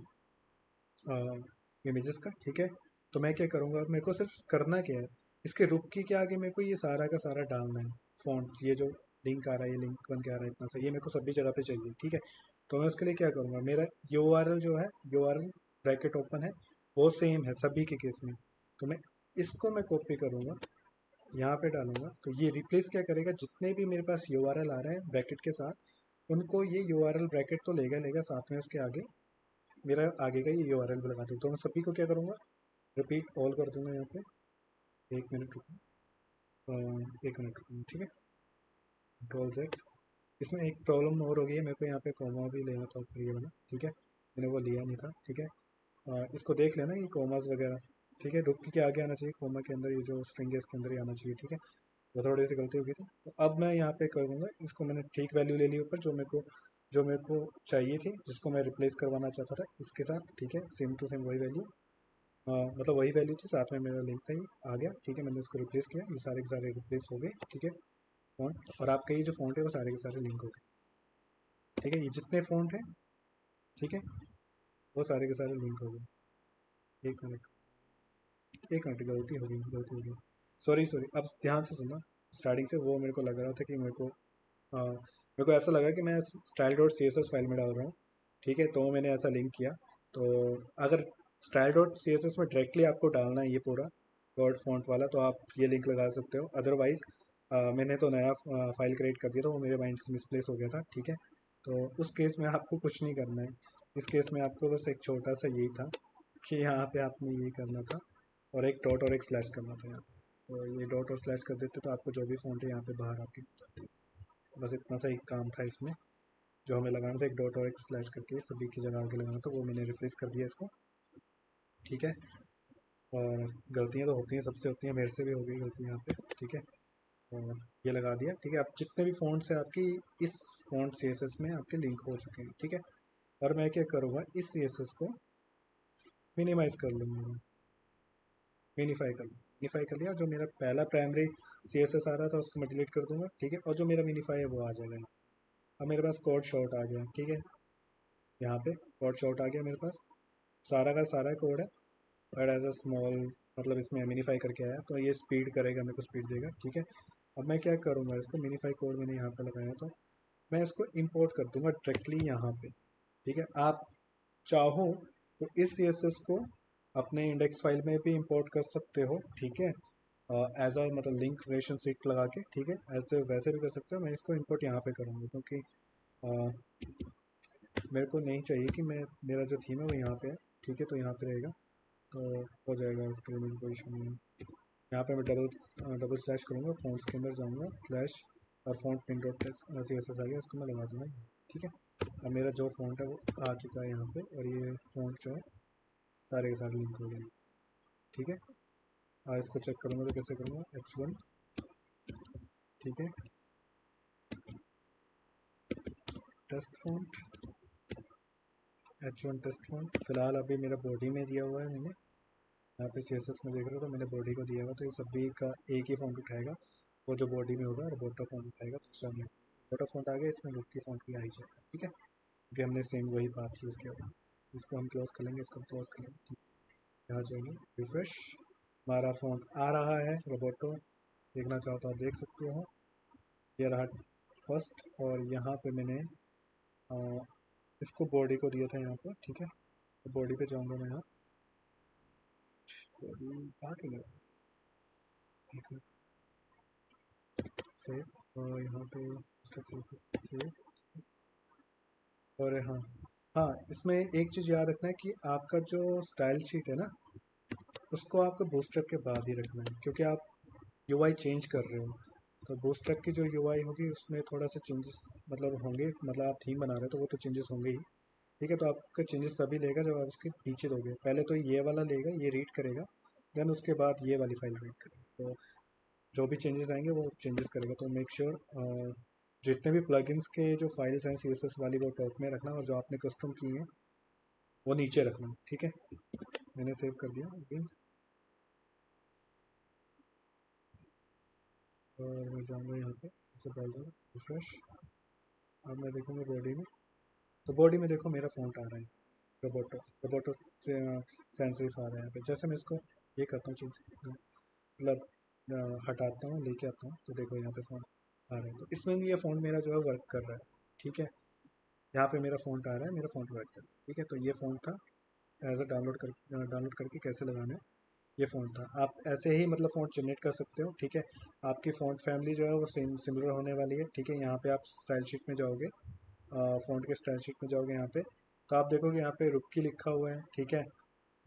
इमेजेस का, ठीक है। तो मैं क्या करूँगा, अब मेरे को सिर्फ करना क्या है, इसके रुक की के आगे मेरे को ये सारा का सारा डालना है फॉन्ट, ये जो लिंक आ रहा है, ये लिंक बन के आ रहा है इतना सा, ये मेरे को सभी जगह पे चाहिए, ठीक है। तो मैं उसके लिए क्या करूँगा, मेरा URL जो है, URL ब्रैकेट ओपन है, वो सेम है सभी के केस में। तो मैं इसको मैं कॉपी करूँगा, यहाँ पे डालूंगा, तो ये रिप्लेस क्या करेगा, जितने भी मेरे पास URL आ रहे हैं ब्रैकेट के साथ, उनको ये URL ब्रैकेट तो लेगा लेगा, साथ में उसके आगे मेरा आगे का ये URL भी लगा देगा। तो मैं सभी को क्या करूँगा, रिपीट ऑल कर दूंगा यहाँ पे, एक मिनट रुको, एक मिनट रुको, ठीक है, कंट्रोल Z। इसमें एक प्रॉब्लम और हो गई है, मेरे को यहाँ पे कॉमा भी लेना था ऊपर, ये वाला, ठीक है, मैंने वो लिया नहीं था, ठीक है। इसको देख लेना ये कॉमास वगैरह, ठीक है, रुक के आगे आना चाहिए, कॉमा के अंदर ये जो स्ट्रिंग है इसके अंदर ही आना चाहिए, ठीक है। वो थोड़ी सी गलती हो गई थी, तो अब मैं यहाँ पे करूँगा, इसको मैंने ठीक वैल्यू ले ली ऊपर, जो मेरे को चाहिए थी, जिसको मैं रिप्लेस करवाना चाहता था इसके साथ, ठीक है, सेम टू सेम वही वैल्यू, मतलब वही वैल्यू थी, साथ में मेरा लिंक था, ये आ गया, ठीक है। मैंने इसको रिप्लेस किया, ये सारे के सारे रिप्लेस हो गए, ठीक है, फ़ॉन्ट, और आपका ये जो फ़ॉन्ट है वो सारे के सारे लिंक हो गए, ठीक है। ये जितने फ़ॉन्ट हैं, ठीक है, वो सारे के सारे लिंक हो गए। एक मिनट, एक मिनट, गलती हो गई, सॉरी सॉरी, अब ध्यान से सुनना, स्टार्टिंग से वो मेरे को लग रहा था कि मेरे को ऐसा लगा कि मैं style dot C S S file में डाल रहा हूँ, ठीक है, तो मैंने ऐसा लिंक किया। तो अगर style dot C S S में डायरेक्टली आपको डालना है ये पूरा वर्ड फॉन्ट वाला, तो आप ये लिंक लगा सकते हो, अदरवाइज़ मैंने तो नया फाइल क्रिएट कर दिया था, वो मेरे माइंड से मिसप्लेस हो गया था, ठीक है। तो उस केस में आपको कुछ नहीं करना है, इस केस में आपको बस एक छोटा सा यही था कि यहाँ पे आपने ये करना था, और एक डॉट और एक स्लैश करना था यहाँ, तो ये डॉट और स्लैश कर देते तो आपको जो भी फॉन्ट है यहाँ पे बाहर आपके, तो बस इतना सा एक काम था इसमें जो हमें लगाना था, एक डॉट और एक स्लैश करके सभी की जगह आगे लगाना था, वो मैंने रिप्लेस कर दिया इसको। ठीक है, और गलतियाँ तो होती हैं, सबसे होती हैं, मेरे से भी हो गई गलती यहाँ पे। ठीक है, और ये लगा दिया। ठीक है, अब जितने भी फ़ॉन्ट्स हैं आपकी इस फ़ॉन्ट CSS में आपके लिंक हो चुके हैं। ठीक है, और मैं क्या करूँगा, इस CSS को मिनिमाइज़ कर लूँगा, मिनीफाई कर लिया। जो मेरा पहला प्राइमरी CSS आ रहा था उसको मैं डिलीट कर दूंगा। ठीक है, और जो मेरा मिनीफाई है वो आ जाएगा यहाँ। अब मेरे पास कोड शॉर्ट आ गया। ठीक है, यहाँ पे कोड शॉर्ट आ गया मेरे पास, सारा का सारा कोड है, और एज अ स्मॉल मतलब इसमें मिनीफाई करके आया, तो ये स्पीड करेगा, मेरे को स्पीड देगा। ठीक है, अब मैं क्या करूँगा, इसको मिनीफाई कोड मैंने यहाँ पे लगाया, तो मैं इसको इंपोर्ट कर दूंगा डायरेक्टली यहाँ पे। ठीक है, आप चाहो तो इस CSS को अपने इंडेक्स फाइल में भी इंपोर्ट कर सकते हो। ठीक है, एज अ मतलब लिंक रिलेशन सीट लगा के। ठीक है, ऐसे वैसे भी कर सकते हो। मैं इसको इंपोर्ट यहाँ पे करूँगा क्योंकि मेरे को नहीं चाहिए कि मैं मेरा जो थीम है वो यहाँ पे है। ठीक है, तो यहाँ पे रहेगा तो हो जाएगा, उसके लिए मेरी कोई इशू नहीं है। यहाँ पे मैं डबल स्लैश करूँगा, फ़ॉन्ट्स के अंदर जाऊँगा, स्लैश और फ़ॉन्ट पिन डॉट CSS आ गया, इसको मैं लगा दूँगा। ठीक है, अब मेरा जो फ़ॉन्ट है वो आ चुका है यहाँ पे, और ये फ़ॉन्ट जो है सारे के सारे लिंक हो गए। ठीक है, इसको चेक करूँगा तो कैसे करूँगा, H1। ठीक है, test font, H1 test font फ़िलहाल अभी मेरा बॉडी में दिया हुआ है मैंने, यहाँ पे CSS में देख रहे हो तो मैंने बॉडी को दिया हुआ, तो ये सभी का एक ही फ़ॉन्ट उठाएगा, वो जो बॉडी में होगा, और बोटा फ़ॉन्ट उठाएगा दूसरा नहीं। बोटा फ़ॉन्ट आ गया, इसमें लुक की फ़ॉन्ट भी आ ही जाएगा। ठीक है, क्योंकि हमने सेम वही बात यूज़ किया। इसको हम क्लोज कर लेंगे, इसको हम क्लोज कर लेंगे। ठीक है, यहाँ जाएंगे, रिफ्रेश, हमारा फ़ॉन्ट आ रहा है। रोबोटो देखना चाहो तो आप देख सकते हो, ये रहा फर्स्ट, और यहाँ पे मैंने अ, इसको बॉडी को दिया था यहाँ पर। ठीक है, तो बॉडी पे जाऊँगा मैं, यहाँ बॉडी आ के सेव, और यहाँ पे सेव, और हाँ हाँ, इसमें एक चीज़ याद रखना है कि आपका जो स्टाइल शीट है ना, उसको आपको बूस्टरअप के बाद ही रखना है, क्योंकि आप UI चेंज कर रहे हो। तो बूस्टरअप की जो UI होगी उसमें थोड़ा सा चेंजेस मतलब होंगे, मतलब आप थीम बना रहे हो तो वो तो चेंजेस होंगे ही। ठीक है, तो आपका चेंजेस तभी लेगा जब आप उसके नीचे दोगे। पहले तो ये वाला लेगा, ये रीड करेगा, देन उसके बाद ये वाली फाइल रीड करेगा, तो जो भी चेंजेस आएंगे वो चेंजेस करेगा। तो मेक श्योर जितने भी प्लगइन्स के जो फाइल्स हैं CSS वाली वो टॉप में रखना, और जो आपने कस्टम किए हैं वो नीचे रखना। ठीक है, मैंने सेव कर दिया अगेन, और मैं जाऊँगा यहाँ पे इसे ब्राउज़र रिफ्रेश। अब मैं देखूँगा बॉडी में, तो बॉडी में देखो मेरा फ़ॉन्ट आ रहा है, रोबोटो, रोबोटो से सैंड सेरिफ आ रहा है यहाँ पे। जैसे मैं इसको ये करता हूँ चेंज, मतलब हटाता हूँ, लेके आता हूँ, तो देखो यहाँ पे फ़ॉन्ट आ रहा है, तो इसमें भी ये फ़ॉन्ट मेरा जो है वर्क कर रहा है। ठीक है, यहाँ पे मेरा फ़ॉन्ट आ रहा है, मेरा फ़ॉन्ट वर्क कर रहा है। ठीक है, तो ये फ़ॉन्ट था, एज अ डाउनलोड करके कैसे लगाना है, ये फ़ॉन्ट था। आप ऐसे ही मतलब फ़ॉन्ट जनरेट कर सकते हो। ठीक है, आपकी फ़ॉन्ट फैमिली जो है वो सेम सिमिलर होने वाली है। ठीक है, यहाँ पे आप स्टाइल शीट में जाओगे, फ़ॉन्ट के स्टाइल शीट में जाओगे यहाँ पे, तो आप देखोगे यहाँ पे रुक्की लिखा हुआ है। ठीक है,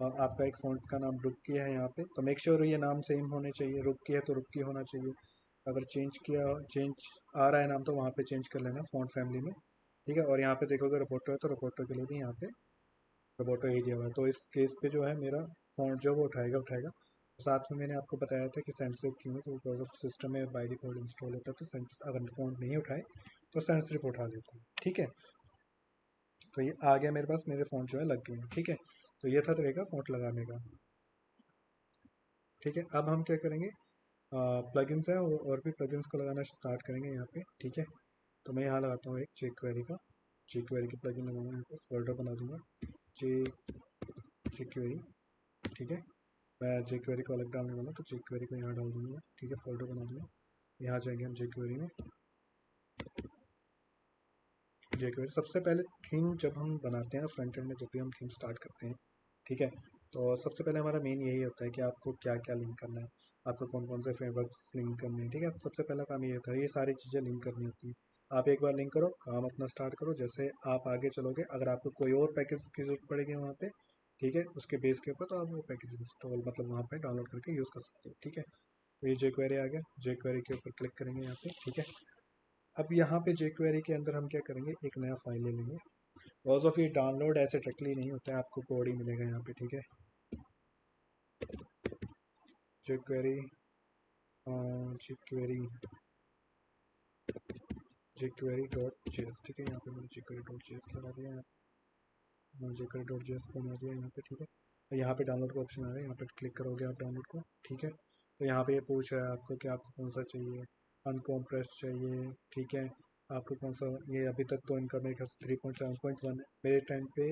आपका एक फ़ॉन्ट का नाम रुक्की है यहाँ पे, तो मेक श्योर ये नाम सेम होने चाहिए, रुक्की है तो रुक्की होना चाहिए। अगर चेंज आ रहा है नाम, तो वहाँ पे चेंज कर लेना फ़ॉन्ट फैमिली में। ठीक है, और यहाँ पे देखोगे रोबोटो है तो रोबोटो के लिए भी यहाँ पे रोबोटो ही दिया हुआ है, तो इस केस पे जो है मेरा फ़ॉन्ट जो है वो उठाएगा उठाएगा। साथ में मैंने आपको बताया था कि सेंड सेव क्यों है, तो बिकॉज ऑफ सिस्टम में बाई डिफ़ॉल्ट इंस्टॉल होता है, तो अगर फ़ॉन्ट नहीं उठाए तो सेंड सिर्फ उठा लेता है। ठीक है, तो ये आ गया मेरे पास, मेरे फ़ॉन्ट जो है लग गए हैं। ठीक है, तो ये था तरीका फ़ॉन्ट लगाने का। ठीक है, अब हम क्या करेंगे, प्लगइन्स है और भी प्लगइन्स को लगाना स्टार्ट करेंगे यहाँ पे। ठीक है, तो मैं यहाँ लगाता हूँ एक जेक्वेरी का, जेक्वेरी की प्लगइन लगाऊंगा, यहाँ पे फोल्डर बना दूंगा जेक्वेरी। ठीक है, मैं जेक्वेरी को अलग डालने वाला हूँ, तो जेक्वेरी को यहाँ डाल दूंगा। ठीक है, फोल्डर बना दूंगा, यहाँ जाएंगे हम जेक्वेरी में। जेक्वेरी सबसे पहले थीम जब हम बनाते हैं ना फ्रंट एंड में, जब भी हम थीम स्टार्ट करते हैं, ठीक है, तो सबसे पहले हमारा मेन यही होता है कि आपको क्या क्या लिंक करना है, आपको कौन कौन से फ्रेमवर्क्स लिंक करने हैं। ठीक है, सबसे पहला काम ये होता है, ये सारी चीज़ें लिंक करनी होती हैं। आप एक बार लिंक करो, काम अपना स्टार्ट करो, जैसे आप आगे चलोगे अगर आपको कोई और पैकेज की जरूरत पड़ेगी वहाँ पे, ठीक है, उसके बेस के ऊपर, तो आप वो पैकेज इंस्टॉल मतलब वहाँ पे डाउनलोड करके यूज़ कर सकते हो। ठीक है, तो ये जेक्वेरी आ गया, जेक्वेरी के ऊपर क्लिक करेंगे यहाँ पे। ठीक है, अब यहाँ पे jQuery के अंदर हम क्या करेंगे, एक नया फाइल ले लेंगे। बिकॉज ऑफ ये डाउनलोड ऐसे डायरेक्टली नहीं होता है, आपको कोड ही मिलेगा यहाँ पे, ठीक है। jQuery jQuery jQuery.js, ठीक है। यहाँ पे मैंने jQuery.js लगा दिया है, jQuery.js बना दिया यहाँ पे, ठीक है। तो यहाँ पे डाउनलोड का ऑप्शन आ रहा है, यहाँ पे क्लिक करोगे आप डाउनलोड को, ठीक है। तो यहाँ पे ये पूछ रहा है आपको कि आपको कौन सा चाहिए, अनकॉम्प्रेस्ड चाहिए, ठीक है। आपको कौन सा, ये अभी तक तो इनका मेरे ख्याल से 3.7.1 है, मेरे टाइम पे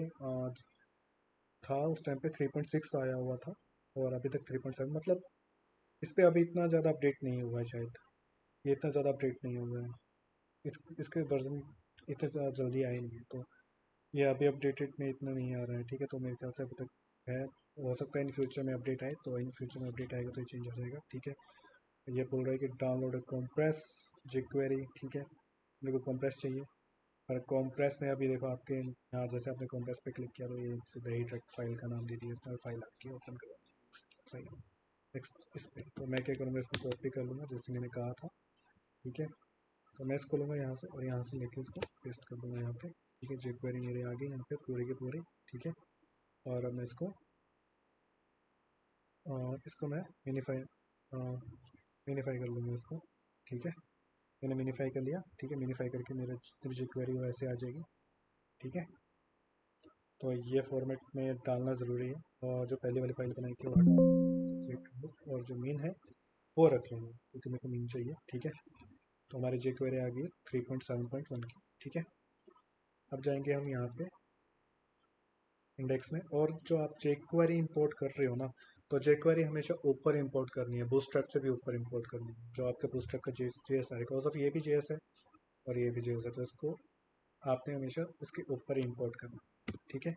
था, उस टाइम पे 3.6 आया हुआ था, और अभी तक 3.7, मतलब इस पर अभी इतना ज़्यादा अपडेट नहीं हुआ है शायद, ये इतना ज़्यादा अपडेट नहीं हुआ है, इसके वर्जन इतने ज़्यादा जल्दी आए नहीं है, तो ये अभी अपडेटेड में इतना नहीं आ रहा है, ठीक है। तो मेरे ख्याल से अभी तक है, हो सकता है इन फ्यूचर में अपडेट आए, तो इन फ्यूचर में अपडेट आएगा तो ये चेंज हो जाएगा, ठीक है। ये बोल रहा है कि डाउनलोड कॉम्प्रेस jQuery, ठीक है। मेरे को कॉम्प्रेस चाहिए, और कॉम्प्रेस में अभी देखो आपके यहाँ जैसे आपने कॉम्प्रेस पे क्लिक किया तो ये सीधा ही डायरेक्ट फाइल का नाम दे दिया, इसमें फाइल आपकी ओपन करवा सही है। इस पे तो मैं क्या करूँगा, इसको कॉपी कर लूँगा जैसे मैंने कहा था, ठीक है। तो मैं इसको लूँगा यहाँ से, और यहाँ से लेके इसको पेस्ट कर दूँगा यहाँ पे, ठीक है। jQuery मेरे आ गई यहाँ पे पूरे के पूरे, ठीक है। और अब मैं इसको मैं मिनीफाई कर लूँगा इसको, ठीक है। मैंने मिनीफाई कर लिया, ठीक है। मिनीफाई करके मेरा जितनी jQuery वैसे आ जाएगी, ठीक है। तो ये फॉर्मेट में डालना ज़रूरी है, और जो पहले वाली फाइल बनाई थी वो हटा, और जो मेन है वो रख लेंगे क्योंकि मेरे को मेन चाहिए, ठीक है। तो हमारी jQuery आ गई 3.7.1 की, ठीक है। अब जाएंगे हम यहाँ पे इंडेक्स में, और जो आप jQuery इंपोर्ट कर रहे हो ना, तो jQuery हमेशा ऊपर इंपोर्ट करनी है, बूटस्ट्रैप से भी ऊपर इंपोर्ट करनी है, जो आपके बूटस्ट्रैप का जेएस है, बिकॉज ऑफ ये भी जेएस है और ये भी जेएस है, तो इसको आपने हमेशा उसके ऊपर ही इंपोर्ट करना, ठीक है।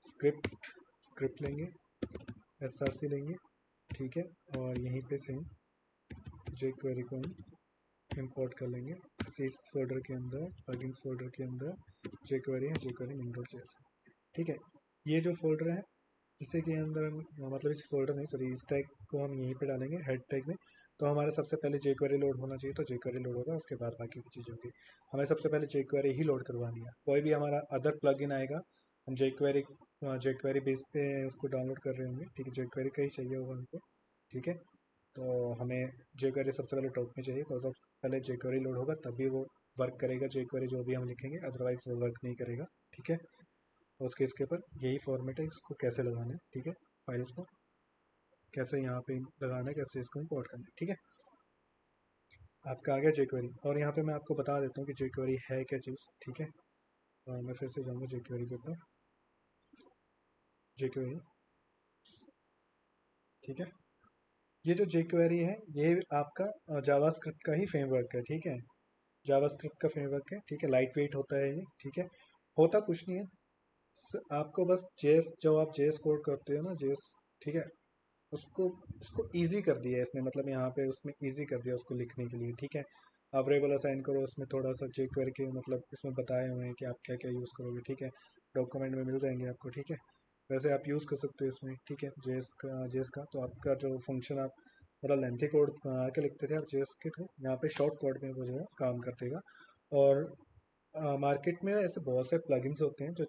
स्क्रिप्ट लेंगे, src लेंगे, ठीक है। और यहीं पे सेम jQuery को हम इंपोर्ट कर लेंगे सीड्स फोल्डर के अंदर, प्लगइन्स फोल्डर के अंदर jQuery है, jQuery min.js है, ठीक है। ये जो फोल्डर है इसी के अंदर हम, मतलब इस फोल्डर नहीं, सॉरी, इस टैग को हम यहीं पे डालेंगे हेड टैग में। तो हमारा सबसे पहले jQuery लोड होना चाहिए, तो jQuery लोड होगा, उसके बाद बाकी की चीज़ें होंगी। हमें सबसे पहले jQuery ही लोड करवानी है, कोई भी हमारा अदर प्लगइन आएगा हम jQuery बेस पे उसको डाउनलोड कर रहे होंगे, ठीक है। jQuery का ही चाहिए होगा हमको, ठीक है। तो हमें jQuery सबसे पहले टॉप में चाहिए, बिकॉज ऑफ पहले jQuery लोड होगा तभी वो वर्क करेगा, jQuery जो भी हम लिखेंगे, अदरवाइज वो वर्क नहीं करेगा, ठीक है। उसके इसके ऊपर यही फॉर्मेट है, इसको कैसे लगाना है, ठीक है। फाइल्स को कैसे यहाँ पे लगाना है, कैसे इसको इंपोर्ट करना है, ठीक है। आपका आ गया jQuery, और यहाँ पे मैं आपको बता देता हूँ कि jQuery है क्या चीज़, ठीक है। मैं फिर से जाऊँगा jQuery के ऊपर, jQuery, ठीक है। ये जो jQuery है ये आपका जावास्क्रिप्ट का ही फ्रेमवर्क है, ठीक है। जावास्क्रिप्ट का फ्रेमवर्क है, ठीक है। लाइट वेट होता है ये, ठीक है। होता कुछ नहीं है, आपको बस जेएस, जो आप जेएस कोड करते हो ना, जेएस, ठीक है, उसको उसको ईजी कर दिया है इसने, मतलब यहाँ पे उसमें ईजी कर दिया उसको लिखने के लिए, ठीक है। आप वेरिएबल असाइन करो, उसमें थोड़ा सा चेक करके, मतलब इसमें बताए हुए हैं कि आप क्या क्या यूज़ करोगे, ठीक है। डॉक्यूमेंट में मिल जाएंगे आपको, ठीक है। वैसे आप यूज़ कर सकते हो इसमें, ठीक है। जेएस का तो आपका जो फंक्शन आप मतलब लेंथी कोड बना के लिखते थे आप जेएस के थ्रू, यहाँ पे शॉर्ट कोड में वो जो है काम कर देगा। और मार्केट में ऐसे बहुत से प्लगइन्स होते हैं जो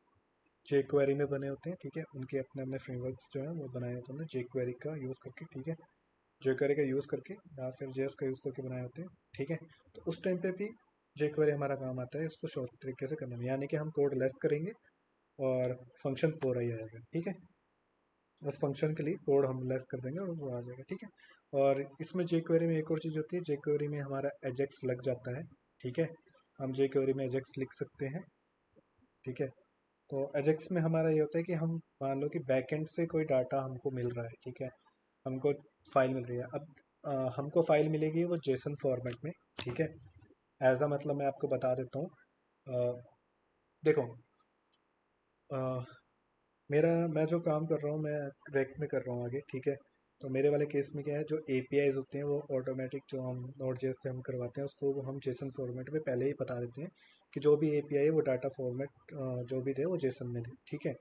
jQuery में बने होते हैं, ठीक है। उनके अपने अपने फ्रेमवर्क्स जो हैं वो बनाए होते हैं jQuery का यूज़ करके, ठीक है। jQuery का यूज़ करके या फिर JS का यूज़ करके बनाए होते हैं, ठीक है। तो उस टाइम पे भी jQuery हमारा काम आता है इसको शॉर्ट तरीके से करने में, यानी कि हम कोड लेस करेंगे और फंक्शन पूरा ही आएगा, ठीक है। उस फंक्शन के लिए कोड हम लेस कर देंगे और वो आ जाएगा, ठीक है। और इसमें jQuery में एक और चीज़ होती है, jQuery में हमारा एजेक्स लग जाता है, ठीक है। हम jQuery में एजेक्स लिख सकते हैं, ठीक है। तो एजेक्स में हमारा ये होता है कि हम मान लो कि बैकएंड से कोई डाटा हमको मिल रहा है, ठीक है। हमको फाइल मिल रही है, अब हमको फाइल मिलेगी वो जेसन फॉर्मेट में, ठीक है। एज अ मतलब मैं आपको बता देता हूँ, देखो, अ, मैं जो काम कर रहा हूँ मैं रेक में कर रहा हूँ आगे, ठीक है। तो मेरे वाले केस में क्या है, जो एपीआईज होते हैं वो ऑटोमेटिक जो हम नोड जेएस से हम करवाते हैं उसको वो हम जेसन फॉर्मेट में पहले ही बता देते हैं कि जो भी एपीआई है वो डाटा फॉर्मेट जो भी दे वो जेसन में दे, ठीक है।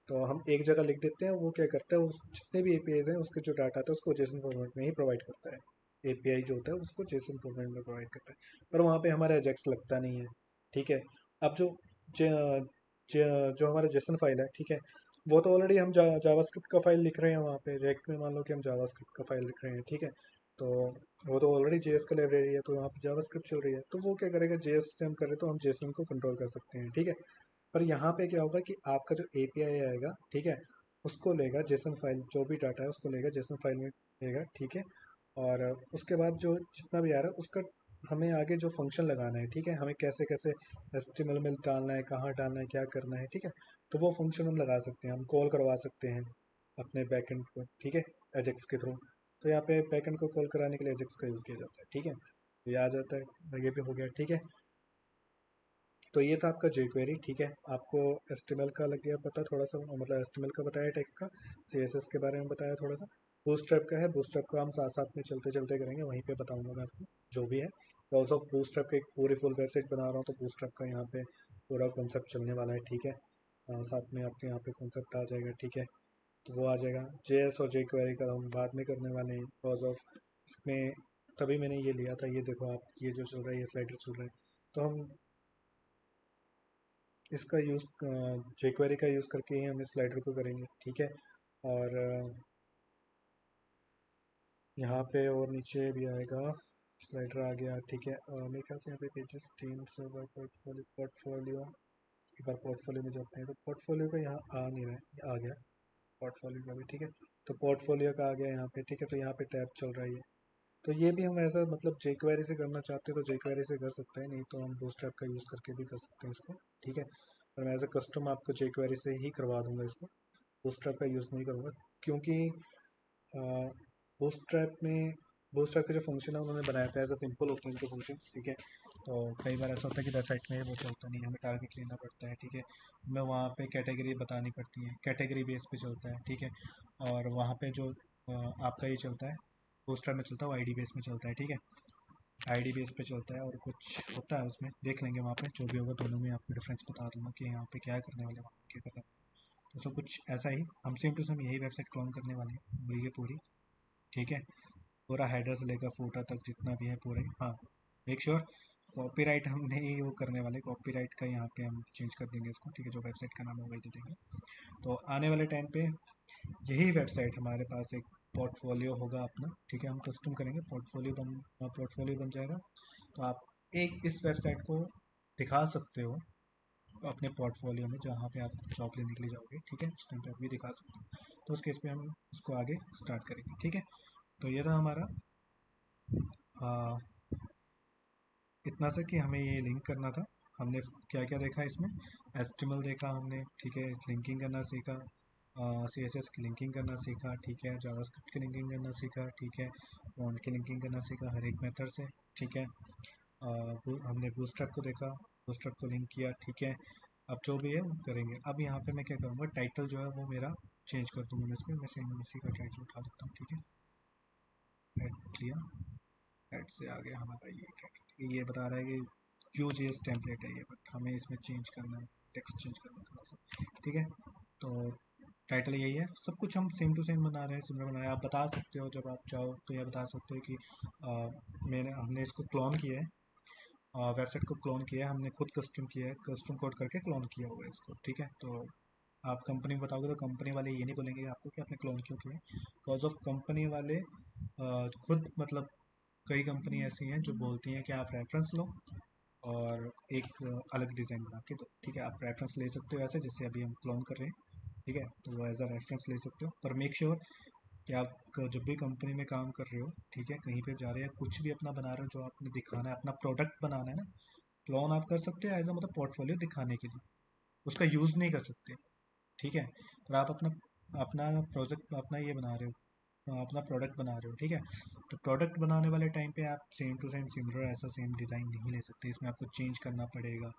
तो हम एक जगह लिख देते हैं, वो क्या करता है, उस जितने भी एपीआईज हैं उसके जो डाटा आता है उसको जेसन फॉर्मेट में ही प्रोवाइड करता है, एपीआई जो होता है उसको जेसन फॉर्मेट में प्रोवाइड करता है, पर वहाँ पे हमारा एजेक्स लगता नहीं है। ठीक है। अब जो हमारा जेसन फाइल है, ठीक है, वो तो ऑलरेडी हम जावास्क्रिप्ट का फाइल लिख रहे हैं वहाँ पे रेक में, मान लो कि हम जावास्क्रिप्ट का फाइल लिख रहे हैं, ठीक है। तो वो तो ऑलरेडी जेएस का लाइब्रेरी है, तो वहाँ पे जावास्क्रिप्ट चल रही है, तो वो क्या करेगा, जेएस से हम करें तो हम जेसन को कंट्रोल कर सकते हैं, ठीक है। पर यहाँ पे क्या होगा कि आपका जो एपीआई आएगा, ठीक है, उसको लेगा जेसन फाइल, जो भी डाटा है उसको लेगा जेसन फाइल में लेगा, ठीक है। और उसके बाद जो जितना भी आ रहा है उसका हमें आगे जो फंक्शन लगाना है, ठीक है, हमें कैसे कैसे एचटीएमएल में डालना है, कहाँ डालना है, क्या करना है, ठीक है। तो वो फंक्शन हम लगा सकते हैं, हम कॉल करवा सकते हैं अपने बैकएंड को, ठीक है, एजेक्स के थ्रू। तो यहाँ पे बैकएंड को कॉल कराने के लिए एजेक्स का यूज़ किया जाता है, ठीक है। तो ये आ जाता है, ये भी हो गया, ठीक है। तो ये था आपका jQuery, ठीक है। आपको HTML का लग गया पता थोड़ा सा, मतलब HTML का बताया, टेक्स्ट का, CSS के बारे में बताया थोड़ा सा, बूटस्ट्रैप का है, बूटस्ट्रैप का हम साथ साथ में चलते चलते करेंगे, वहीं पे बताऊंगा मैं आपको जो भी है। तो ऑल्सो बूटस्ट्रैप की एक पूरी फुल वेबसाइट बना रहा हूँ, तो बूटस्ट्रैप का यहाँ पे पूरा कॉन्सेप्ट चलने वाला है, ठीक है। साथ में आपके यहाँ पे कॉन्सेप्ट आ जाएगा, ठीक है। तो वो आ जाएगा। JS और jQuery का हम बाद में करने वाले हैं, बिकॉज ऑफ इसमें तभी मैंने ये लिया था। ये देखो आप, ये जो चल रहा है, ये स्लाइडर चल रहा है, तो हम इसका यूज़ jQuery का यूज़ करके ही हम इस स्लाइडर को करेंगे, ठीक है। और यहाँ पे और नीचे भी आएगा, स्लाइडर आ गया, ठीक है। मेरे ख्याल से यहाँ पे पेजेस, टीम सर्वर, पोर्टफोलियो, एक बार पोर्टफोलियो में जाते हैं, तो पोर्टफोलियो का यहाँ आ नहीं रहा है, ये आ गया पोर्टफोलियो का भी, ठीक है। तो पोर्टफोलियो का आ गया यहाँ पे, ठीक है। तो यहाँ पे टैब चल रहा है ये। तो ये भी हम ऐसा मतलब jQuery से करना चाहते हैं तो jQuery से कर सकते हैं, नहीं तो हम बूटस्ट्रैप का यूज़ करके भी कर सकते हैं इसको, ठीक है। और मैं एज अ कस्टम आपको jQuery से ही करवा दूंगा इसको, बूटस्ट्रैप का यूज़ नहीं करूँगा, क्योंकि बूटस्ट्रैप में बूटस्ट्रैप के जो फंक्शन है उन्होंने बनाया था एज अ सिंपल होते हैं उनके फंक्शन, ठीक है। तो कई बार ऐसा होता है कि वेबसाइट में वो चलता नहीं है, हमें टारगेट लेना पड़ता है, ठीक है। हमें वहाँ पे कैटेगरी बतानी पड़ती है, कैटेगरी बेस पे चलता है, ठीक है। और वहाँ पे जो आपका ये चलता है, बूटस्ट्रैप में चलता है, वो आईडी बेस में चलता है, ठीक है। आईडी बेस पे चलता है, और कुछ होता है उसमें, देख लेंगे वहाँ पे जो भी होगा, दोनों में आपको डिफरेंस बता दूंगा कि यहाँ पे क्या करने वाले हैं, वहाँ पे क्या करने वाले हैं। तो सब कुछ ऐसा ही, हम सेम टू सेम यही वेबसाइट क्लोन करने वाले हैं, वही है पूरी, ठीक है। पूरा हेडर से लेकर फूटर तक जितना भी है पूरे, हाँ। मेक श्योर कॉपीराइट हम नहीं वो करने वाले, कॉपीराइट का यहाँ पे हम चेंज कर देंगे इसको, ठीक है। जो वेबसाइट का नाम है वही दे देंगे। तो आने वाले टाइम पे यही वेबसाइट हमारे पास एक पोर्टफोलियो होगा अपना, ठीक है। हम कस्टम करेंगे, पोर्टफोलियो बन जाएगा। तो आप एक इस वेबसाइट को दिखा सकते हो अपने पोर्टफोलियो में, जहाँ पे आप जॉब लेने के लिए जाओगे, ठीक है, उस टाइम पे आप भी दिखा सकते हो। तो उस केस पे हम इसको आगे स्टार्ट करेंगे, ठीक है। तो ये था हमारा आ, इतना सा कि हमें ये लिंक करना था। हमने क्या क्या देखा इसमें, HTML देखा हमने, ठीक है, लिंकिंग करना सीखा, CSS की लिंकिंग करना सीखा, ठीक है, जावास्क्रिप्ट की लिंकिंग करना सीखा, ठीक है, फ़ॉन्ट की लिंकिंग करना सीखा हर एक मेथड से, ठीक है। हमने बूटस्ट्रैप को देखा, बूटस्ट्रैप को लिंक किया, ठीक है। अब जो भी है वो करेंगे। अब यहाँ पे मैं क्या करूँगा, टाइटल जो है वो मेरा चेंज कर दूँगा मैं इसमें, मैं सेम इसी का टाइटल उठा देता हूँ, ठीक है। ऐड किया, ऐड से आ गया हमारा ये टाइटल, ये बता रहा है कि Vue.js टेम्पलेट है ये, बट हमें इसमें चेंज करना है, टेक्स्ट चेंज करना है थोड़ा सा, ठीक है। तो टाइटल यही है, सब कुछ हम सेम टू सेम बना रहे हैं, सिमिलर बना रहे हैं। आप बता सकते हो जब आप चाहो तो, यह बता सकते हो कि हमने इसको क्लोन किया है, वेबसाइट को क्लोन किया है हमने, खुद कस्टम किया है, कस्टम कोड करके क्लोन किया हुआ है इसको, ठीक है। तो आप कंपनी में बताओगे तो कंपनी वाले ये नहीं बोलेंगे आपको कि आपने क्लोन क्यों किया है, बिकॉज ऑफ कंपनी वाले खुद मतलब कई कंपनी ऐसी हैं जो बोलती हैं कि आप रेफरेंस लो और एक अलग डिज़ाइन बना के दो, ठीक है। आप रेफरेंस ले सकते हो ऐसे, जैसे अभी हम क्लोन कर रहे हैं, ठीक है। तो वो एज अ रेफरेंस ले सकते हो, पर मेक श्योर कि आप जब भी कंपनी में काम कर रहे हो, ठीक है, कहीं पे जा रहे हो, कुछ भी अपना बना रहे हो, जो आपने दिखाना है, अपना प्रोडक्ट बनाना है ना, क्लोन आप कर सकते हो एज अ मतलब पोर्टफोलियो दिखाने के लिए, उसका यूज़ नहीं कर सकते, ठीक है। पर आप अपना अपना प्रोजेक्ट, अपना ये बना रहे हो, अपना प्रोडक्ट बना रहे हो, ठीक है। तो प्रोडक्ट बनाने वाले टाइम पे आप सेम टू सेम सिमिलर ऐसा सेम डिज़ाइन नहीं ले सकते, इसमें आपको चेंज करना पड़ेगा,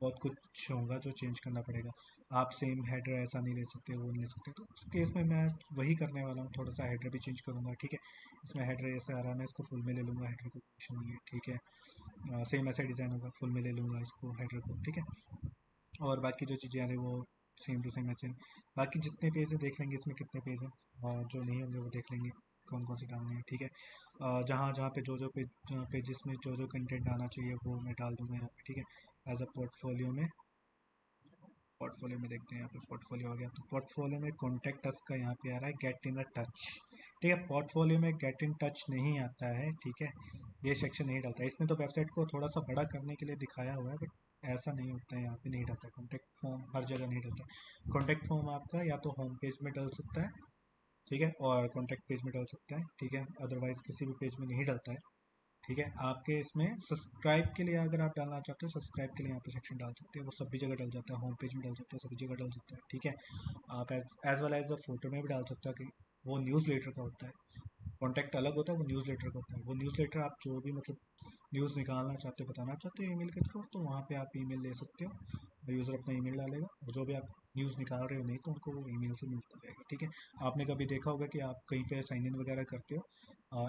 बहुत कुछ होगा जो चेंज करना पड़ेगा। आप सेम हेडर ऐसा नहीं ले सकते, वो नहीं ले सकते, तो उस केस में मैं वही करने वाला हूँ, थोड़ा सा हेडर भी चेंज करूँगा, ठीक है। इसमें हेडर ऐसे आ रहा है, मैं इसको फुल में ले लूँगा, हेडर को कुछ नहीं है, ठीक है। सेम ऐसा डिज़ाइन होगा, फुल में ले लूँगा इसको, हेडर को, ठीक है। और बाकी जो चीज़ें आ रही वो सेम टू सेम ऐसे। बाकी जितने पेज है देख लेंगे इसमें कितने पेज हैं, और जो नहीं होंगे वो देख लेंगे कौन कौन से डालने हैं, ठीक है। जहाँ जहाँ पे जो जो पेजेस में जो जो कंटेंट आना चाहिए वो मैं डाल दूंगा यहाँ पे, ठीक है। एज अ पोर्टफोलियो में देखते हैं, यहाँ पे पोर्टफोलियो आ गया। तो पोर्टफोलियो में कॉन्टेक्ट अस का यहाँ पे आ रहा है गेट इन टच, ठीक है। पोर्टफोलियो में गेट इन टच नहीं आता है, ठीक है, ये सेक्शन नहीं डालता है। इसने तो वेबसाइट को थोड़ा सा बड़ा करने के लिए दिखाया हुआ है, बट ऐसा नहीं होता है, यहाँ पे नहीं डालता है। कॉन्टेक्ट फॉर्म हर जगह नहीं डालता है। कॉन्टेक्ट फॉर्म आपका या तो होम पेज में डल सकता है, ठीक है, और कॉन्टैक्ट पेज में डाल सकता है, ठीक है, अदरवाइज़ किसी भी पेज में नहीं डलता है, ठीक है। आपके इसमें सब्सक्राइब के लिए अगर आप डालना चाहते हो, सब्सक्राइब के लिए यहाँ पे सेक्शन डाल सकते हैं, वो सभी जगह डल जाता है, होम पेज में डाल सकते हैं, सभी जगह डल सकता है, ठीक है। आप as well as a photo में भी डाल सकते हो कि वो न्यूज़ लेटर का होता है। कॉन्टैक्ट अलग होता है, वो न्यूज़ लेटर का होता है। वो न्यूज़ लेटर आप जो भी मतलब न्यूज़ निकालना चाहते हो, बताना चाहते हो ईमेल के थ्रू, तो वहाँ पे आप ईमेल ले सकते हो, यूज़र अपना ईमेल डालेगा और जो भी आप न्यूज़ निकाल रहे हो नहीं तो उनको वो ईमेल से मिलता रहेगा, ठीक है। आपने कभी देखा होगा कि आप कहीं पे साइन इन वगैरह करते हो,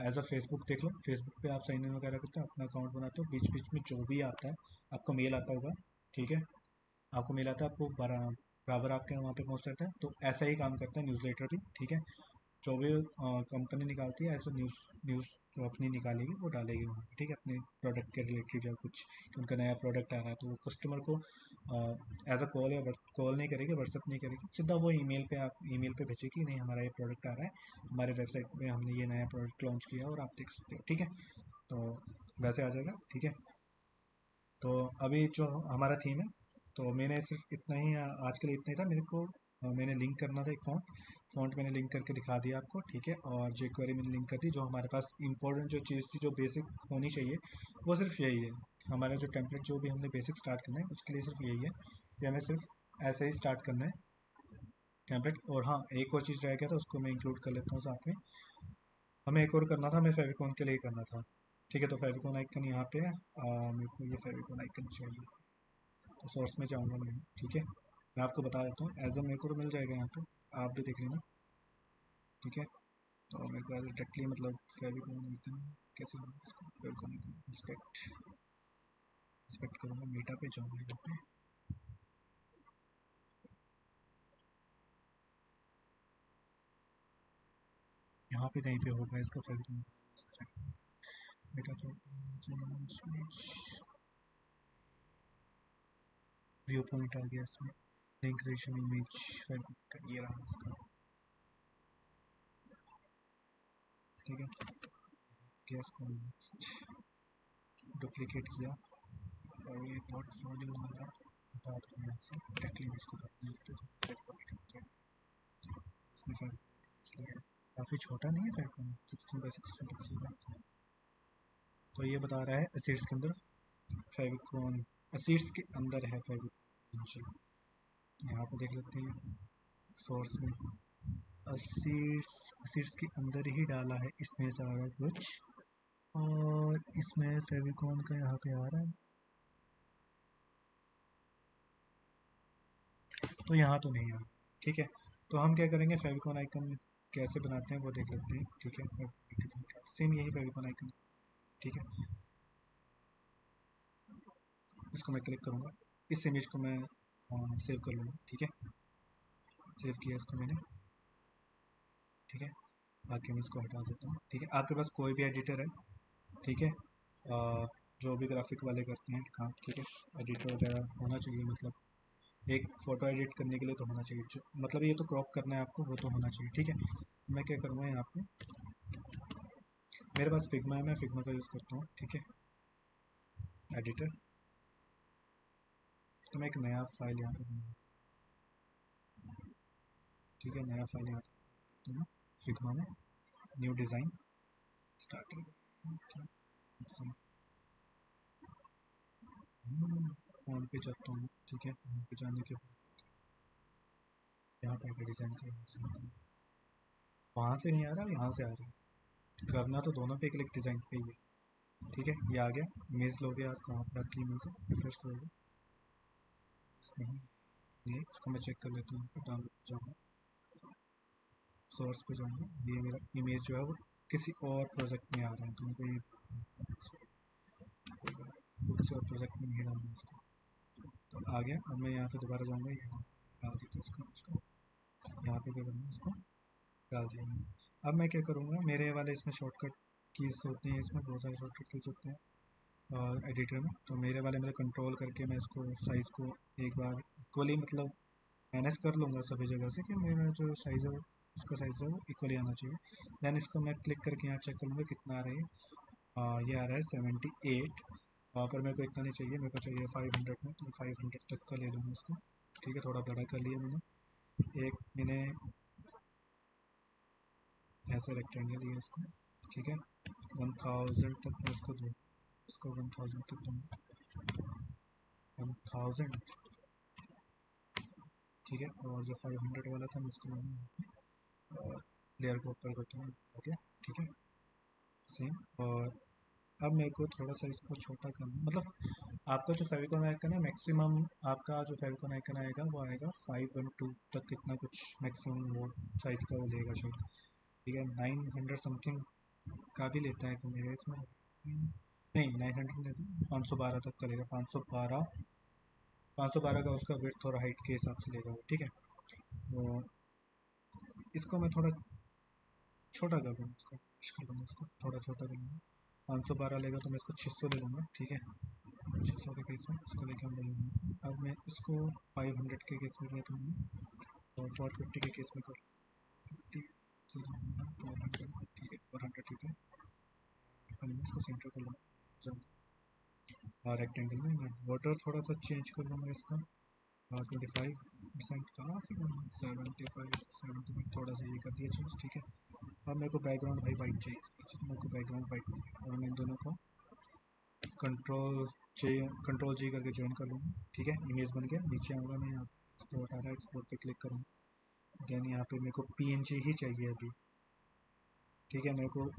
एज अ फेसबुक देख लो, फेसबुक पे आप साइन इन वगैरह करते हो, अपना अकाउंट बनाते हो, बीच बीच में जो भी आता है आपको मेल आता होगा, ठीक है, आपको मेल आता है, आपको बराबर आपके वहाँ पे पहुँच रहता है। तो ऐसा ही काम करता है न्यूज़लेटर भी, ठीक है। जो भी कंपनी निकालती है ऐसे न्यूज़ न्यूज़ जो अपनी निकालेगी वो डालेगी वहाँ पे, ठीक है, अपने प्रोडक्ट के रिलेटेड या कुछ कि उनका नया प्रोडक्ट आ रहा है, तो वो कस्टमर को एज अ कॉल या कॉल नहीं करेगी, व्हाट्सअप नहीं करेगी, सीधा वो ईमेल पे आप ईमेल पे भेजेगी, नहीं हमारा ये प्रोडक्ट आ रहा है, हमारे वेबसाइट पे हमने ये नया प्रोडक्ट लॉन्च किया और आप देख सकते हो, ठीक है। तो वैसे आ जाएगा, ठीक है। तो अभी जो हमारा थीम है, तो मैंने सिर्फ इतना ही आज के लिए इतना ही था मेरे को। मैंने लिंक करना था एक फ़ॉन्ट मैंने लिंक करके दिखा दिया आपको, ठीक है। और jQuery मैंने लिंक कर दी। जो हमारे पास इंपॉर्टेंट जो चीज़ थी, जो बेसिक होनी चाहिए, वो सिर्फ यही है। हमारा जो टेम्पलेट जो भी हमने बेसिक स्टार्ट करना है उसके लिए सिर्फ यही है कि हमें सिर्फ ऐसे ही स्टार्ट करना है टेम्पलेट। और हाँ, एक और चीज़ रह गया था, उसको मैं इंक्लूड कर लेता हूँ साथ में। हमें एक और करना था, हमें फेविकॉन के लिए करना था, ठीक है। तो फेविकॉन आइकन यहाँ पे है, मेरे को ये फेविकॉन आइकन चाहिए, तो सोर्स में जाऊँगा मैं, ठीक है। मैं आपको बता देता हूँ, एज अ मेरे को तो मिल जाएगा यहाँ पे, आप भी देख लेना, ठीक है। तो मेरे को एज डायरेक्टली मतलब फेविकॉन आइकन कैसे फेविकॉन आइकन इंस्पेक्ट करूँगा, मेटा पे जाऊँगा, यहाँ पे पे कहीं पे होगा इसका फेविकॉन मेटा तो व्यू पॉइंट आ गया इसमें, लिंक क्रिएशन इमेज फेविकॉन ये रहा इसका, ठीक है। गैस को डुप्लीकेट किया और ये पोर्टफोलियो वाला हटा दूँ यहाँ से, डायरेक्टली मैं इसको काफ़ी छोटा नहीं है फेविकॉन, 16 by 16 पिक्सल का। तो ये बता रहा है एसिड्स के अंदर फेविकॉन, एसिड्स के अंदर है फेविकॉन जी। यहाँ पे देख लेते हैं सोर्स में, एसिड्स एसिड्स के अंदर ही डाला है इसमें सारा कुछ, और इसमें फेविकॉन का यहाँ पे आ रहा है, तो यहाँ तो नहीं आ रहा, ठीक है। तो हम क्या करेंगे, फेविकॉन आइकन कैसे बनाते हैं वो देख लेते हैं, ठीक है। सेम यही फेविकॉन आइकन, ठीक है। इसको मैं क्लिक करूँगा, इस इमेज को मैं सेव कर लूँगा, ठीक है। सेव किया इसको मैंने, ठीक है। बाकी मैं इसको हटा देता हूँ, ठीक है। आपके पास कोई भी एडिटर है, ठीक है, जो भी ग्राफिक वाले करते हैं काम, ठीक है, एडिटर वगैरह होना चाहिए, मतलब एक फ़ोटो एडिट करने के लिए तो होना चाहिए, जो मतलब ये तो क्रॉप करना है आपको, वो तो होना चाहिए, ठीक है। मैं क्या करूँगा यहाँ पे, मेरे पास फिग्मा है, मैं फिग्मा का यूज़ करता हूँ, ठीक है, एडिटर। तो मैं एक नया फाइल यहाँ पे बनाऊंगा, ठीक है, नया फाइल यहाँ पे फिग्मा में, न्यू डिज़ाइन स्टार्टिंग, फोन पे जाता हूँ, ठीक है। फोन पे जाने के बाद यहाँ पे आकर डिज़ाइन का, वहाँ से नहीं आ रहा, यहाँ से आ रहा है। करना तो दोनों पे क्लिक डिज़ाइन पे ही है, ठीक है। ये आ गया, इमेज लोगे आप, कहाँ पर आपकी इमेज है, रिफ्रेश करोगे, नहीं ये इसको मैं चेक कर लेता हूँ, डाउनलोड जाऊँगा, सोर्स पे जाऊँगा, ये मेरा इमेज जो है वो किसी और प्रोजेक्ट में आ रहा है, तो मेरे को ये किसी और प्रोजेक्ट में नहीं डालना इसको। तो आ गया, अब मैं यहाँ पे दोबारा जाऊँगा, यहाँ डाल देता इसको यहाँ पे क्या करना है, इसको डाल दिया मैंने। अब मैं क्या करूँगा, मेरे वाले इसमें शॉर्टकट कीज़ होती हैं, इसमें बहुत सारे शॉर्टकट कीज़ होते हैं एडिटर में। तो मेरे वाले में कंट्रोल करके मैं इसको साइज़ को एक बार इक्वली मतलब मैनेज कर लूँगा सभी जगह से कि मेरा जो साइज़ है इसका साइज़ है वो इक्वली आना चाहिए। दैन इसको मैं क्लिक करके यहाँ चेक करूँगा कितना आ रहा है। ये आ रहा है 78। पर मेरे को इतना नहीं चाहिए, मेरे को चाहिए 500 में, तो 500 तक का ले लूँगा इसको। ठीक है, थोड़ा बड़ा कर लिया मैंने। एक मैंने ऐसा रेक्टेंगल लिया इसको। ठीक है, 1000 तक मैं इसको दूँ, इसको 1000 तक दूँगा, 1000। ठीक है, और जो 500 वाला था मैं उसको लेयर को ऊपर करता हूँ। ओके, ठीक है, सेम। और अब मेरे को थोड़ा सा इसको छोटा करना, मतलब आपका जो फेविकॉल आइकन है मैक्सिमम, आपका जो फेविकॉल आइकन आएगा वो आएगा 512 तक, कितना कुछ मैक्सिमम वो साइज़ का वो लेगा शायद। ठीक है, 900 समथिंग का भी लेता है तो मेरे इसमें नहीं, 900 नहीं था, 512 तक का लेगा। 512 का उसका विड्थ और हाइट के हिसाब से लेगा वो। ठीक है, तो इसको मैं थोड़ा छोटा कर दूँगा, इसको मुश्किल दूँगा, इसको थोड़ा छोटा कर लूँगा। 512 लेगा तो मैं इसको 600 ले लूँगा। ठीक है, 600 के केस में इसको लेके हम लूँगा। अब मैं इसको 500 के केस में किया था मैंने, और 450 के केस में कर 50 से लूँगा 400। ठीक है, 400। ठीक है, अब मैं इसको सेंटर कर लूँगा और रेक्टेंगल में मैं बॉर्डर थोड़ा सा चेंज कर लूँगा इसका। 25% काफ़ी, 75 थोड़ा सा ये कर दिया चेंज। ठीक है, अब मेरे को बैकग्राउंड भाई वाइट चाहिए इसके पीछे, तो मेरे को बैकग्राउंड वाइट चाहिए, और मैं इन दोनों को कंट्रोल जी करके ज्वाइन कर लूँगा। ठीक है, इमेज बन गया। नीचे आऊँगा मैं, यहाँ एक्सपोर्ट आ रहा है, एक्सपोर्ट पे क्लिक करूँगा। देन यहाँ पे मेरे को पीएनजी ही चाहिए अभी। ठीक है, मेरे को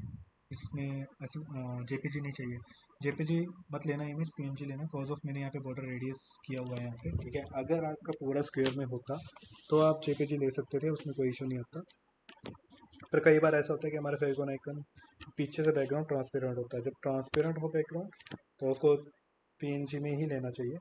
इसमें ऐसे जेपीजी नहीं चाहिए। जेपीजी मत लेना, इमेज पीएनजी लेना, कॉज ऑफ मैंने यहाँ पे बॉर्डर रेडियस किया हुआ है यहाँ पे। ठीक है, अगर आपका पूरा स्क्वायर में होता तो आप जेपीजी ले सकते थे, उसमें कोई इशू नहीं आता। पर कई बार ऐसा होता है कि हमारे फेविकॉल आइकन पीछे से बैकग्राउंड ट्रांसपेरेंट होता है। जब ट्रांसपेरेंट हो बैकग्राउंड तो उसको पीएनजी में ही लेना चाहिए।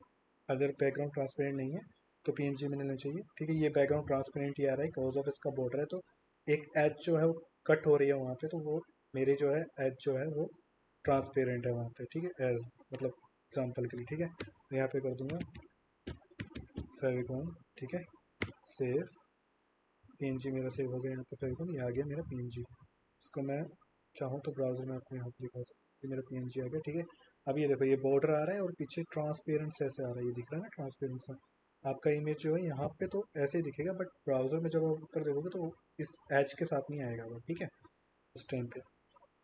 अगर बैकग्राउंड ट्रांसपेरेंट नहीं है तो पीएनजी में लेना चाहिए। ठीक है, ये बैकग्राउंड ट्रांसपेरेंट ही आ रहा है कॉज ऑफ इसका बॉर्डर है, तो एक एज जो है वो कट हो रही है वहाँ पे, तो वो मेरी जो है एज जो है वो ट्रांसपेरेंट है वहाँ पे। ठीक है, एज मतलब एग्जाम्पल के लिए। ठीक है, तो यहाँ पे कर दूंगा फेविकॉल। ठीक है, सेव पीएनजी मेरा सेव हो गया यहाँ पे फेविकॉल, ये आ गया मेरा पीएनजी। इसको मैं चाहूँ तो ब्राउज़र में आपको यहाँ पे दिखा सकता हूँ कि मेरा पीएनजी आ गया। ठीक है, अब ये देखो, ये बॉर्डर आ रहा है और पीछे ट्रांसपेरेंट से ऐसे आ रहा है, ये दिख रहा है ना ट्रांसपेरेंट सा। आपका इमेज जो है यहाँ पे तो ऐसे ही दिखेगा, बट ब्राउज़र में जब आप ऊपर देखोगे तो इस एज के साथ नहीं आएगा वो। ठीक है, उस टाइम पे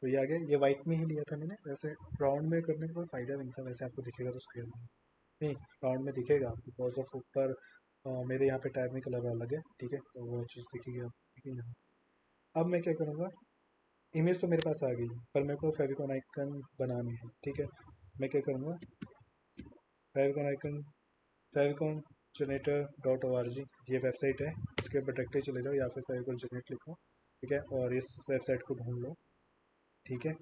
तो ये आ गया। ये वाइट में ही लिया था मैंने, वैसे राउंड में करने का कोई फ़ायदा नहीं था, वैसे आपको दिखेगा तो स्क्रीन में नहीं, राउंड में दिखेगा बिकॉज ऑफ ऊपर मेरे यहाँ पे टैब में कलर अलग है। ठीक है, तो वो चीज़ दिखेगी आपको यहाँ। अब मैं क्या करूँगा, इमेज तो मेरे पास आ गई पर मेरे को फेविकॉल आइकन बनाने हैं। ठीक है, मैं क्या करूँगा, Fevicol icon Fevicol generator .org ये वेबसाइट है, इसके ऊपर डायरेक्टली चले जाओ या फिर फेविकॉल जनरेट लिखो। ठीक है, और इस वेबसाइट को ढूंढ लो। ठीक है,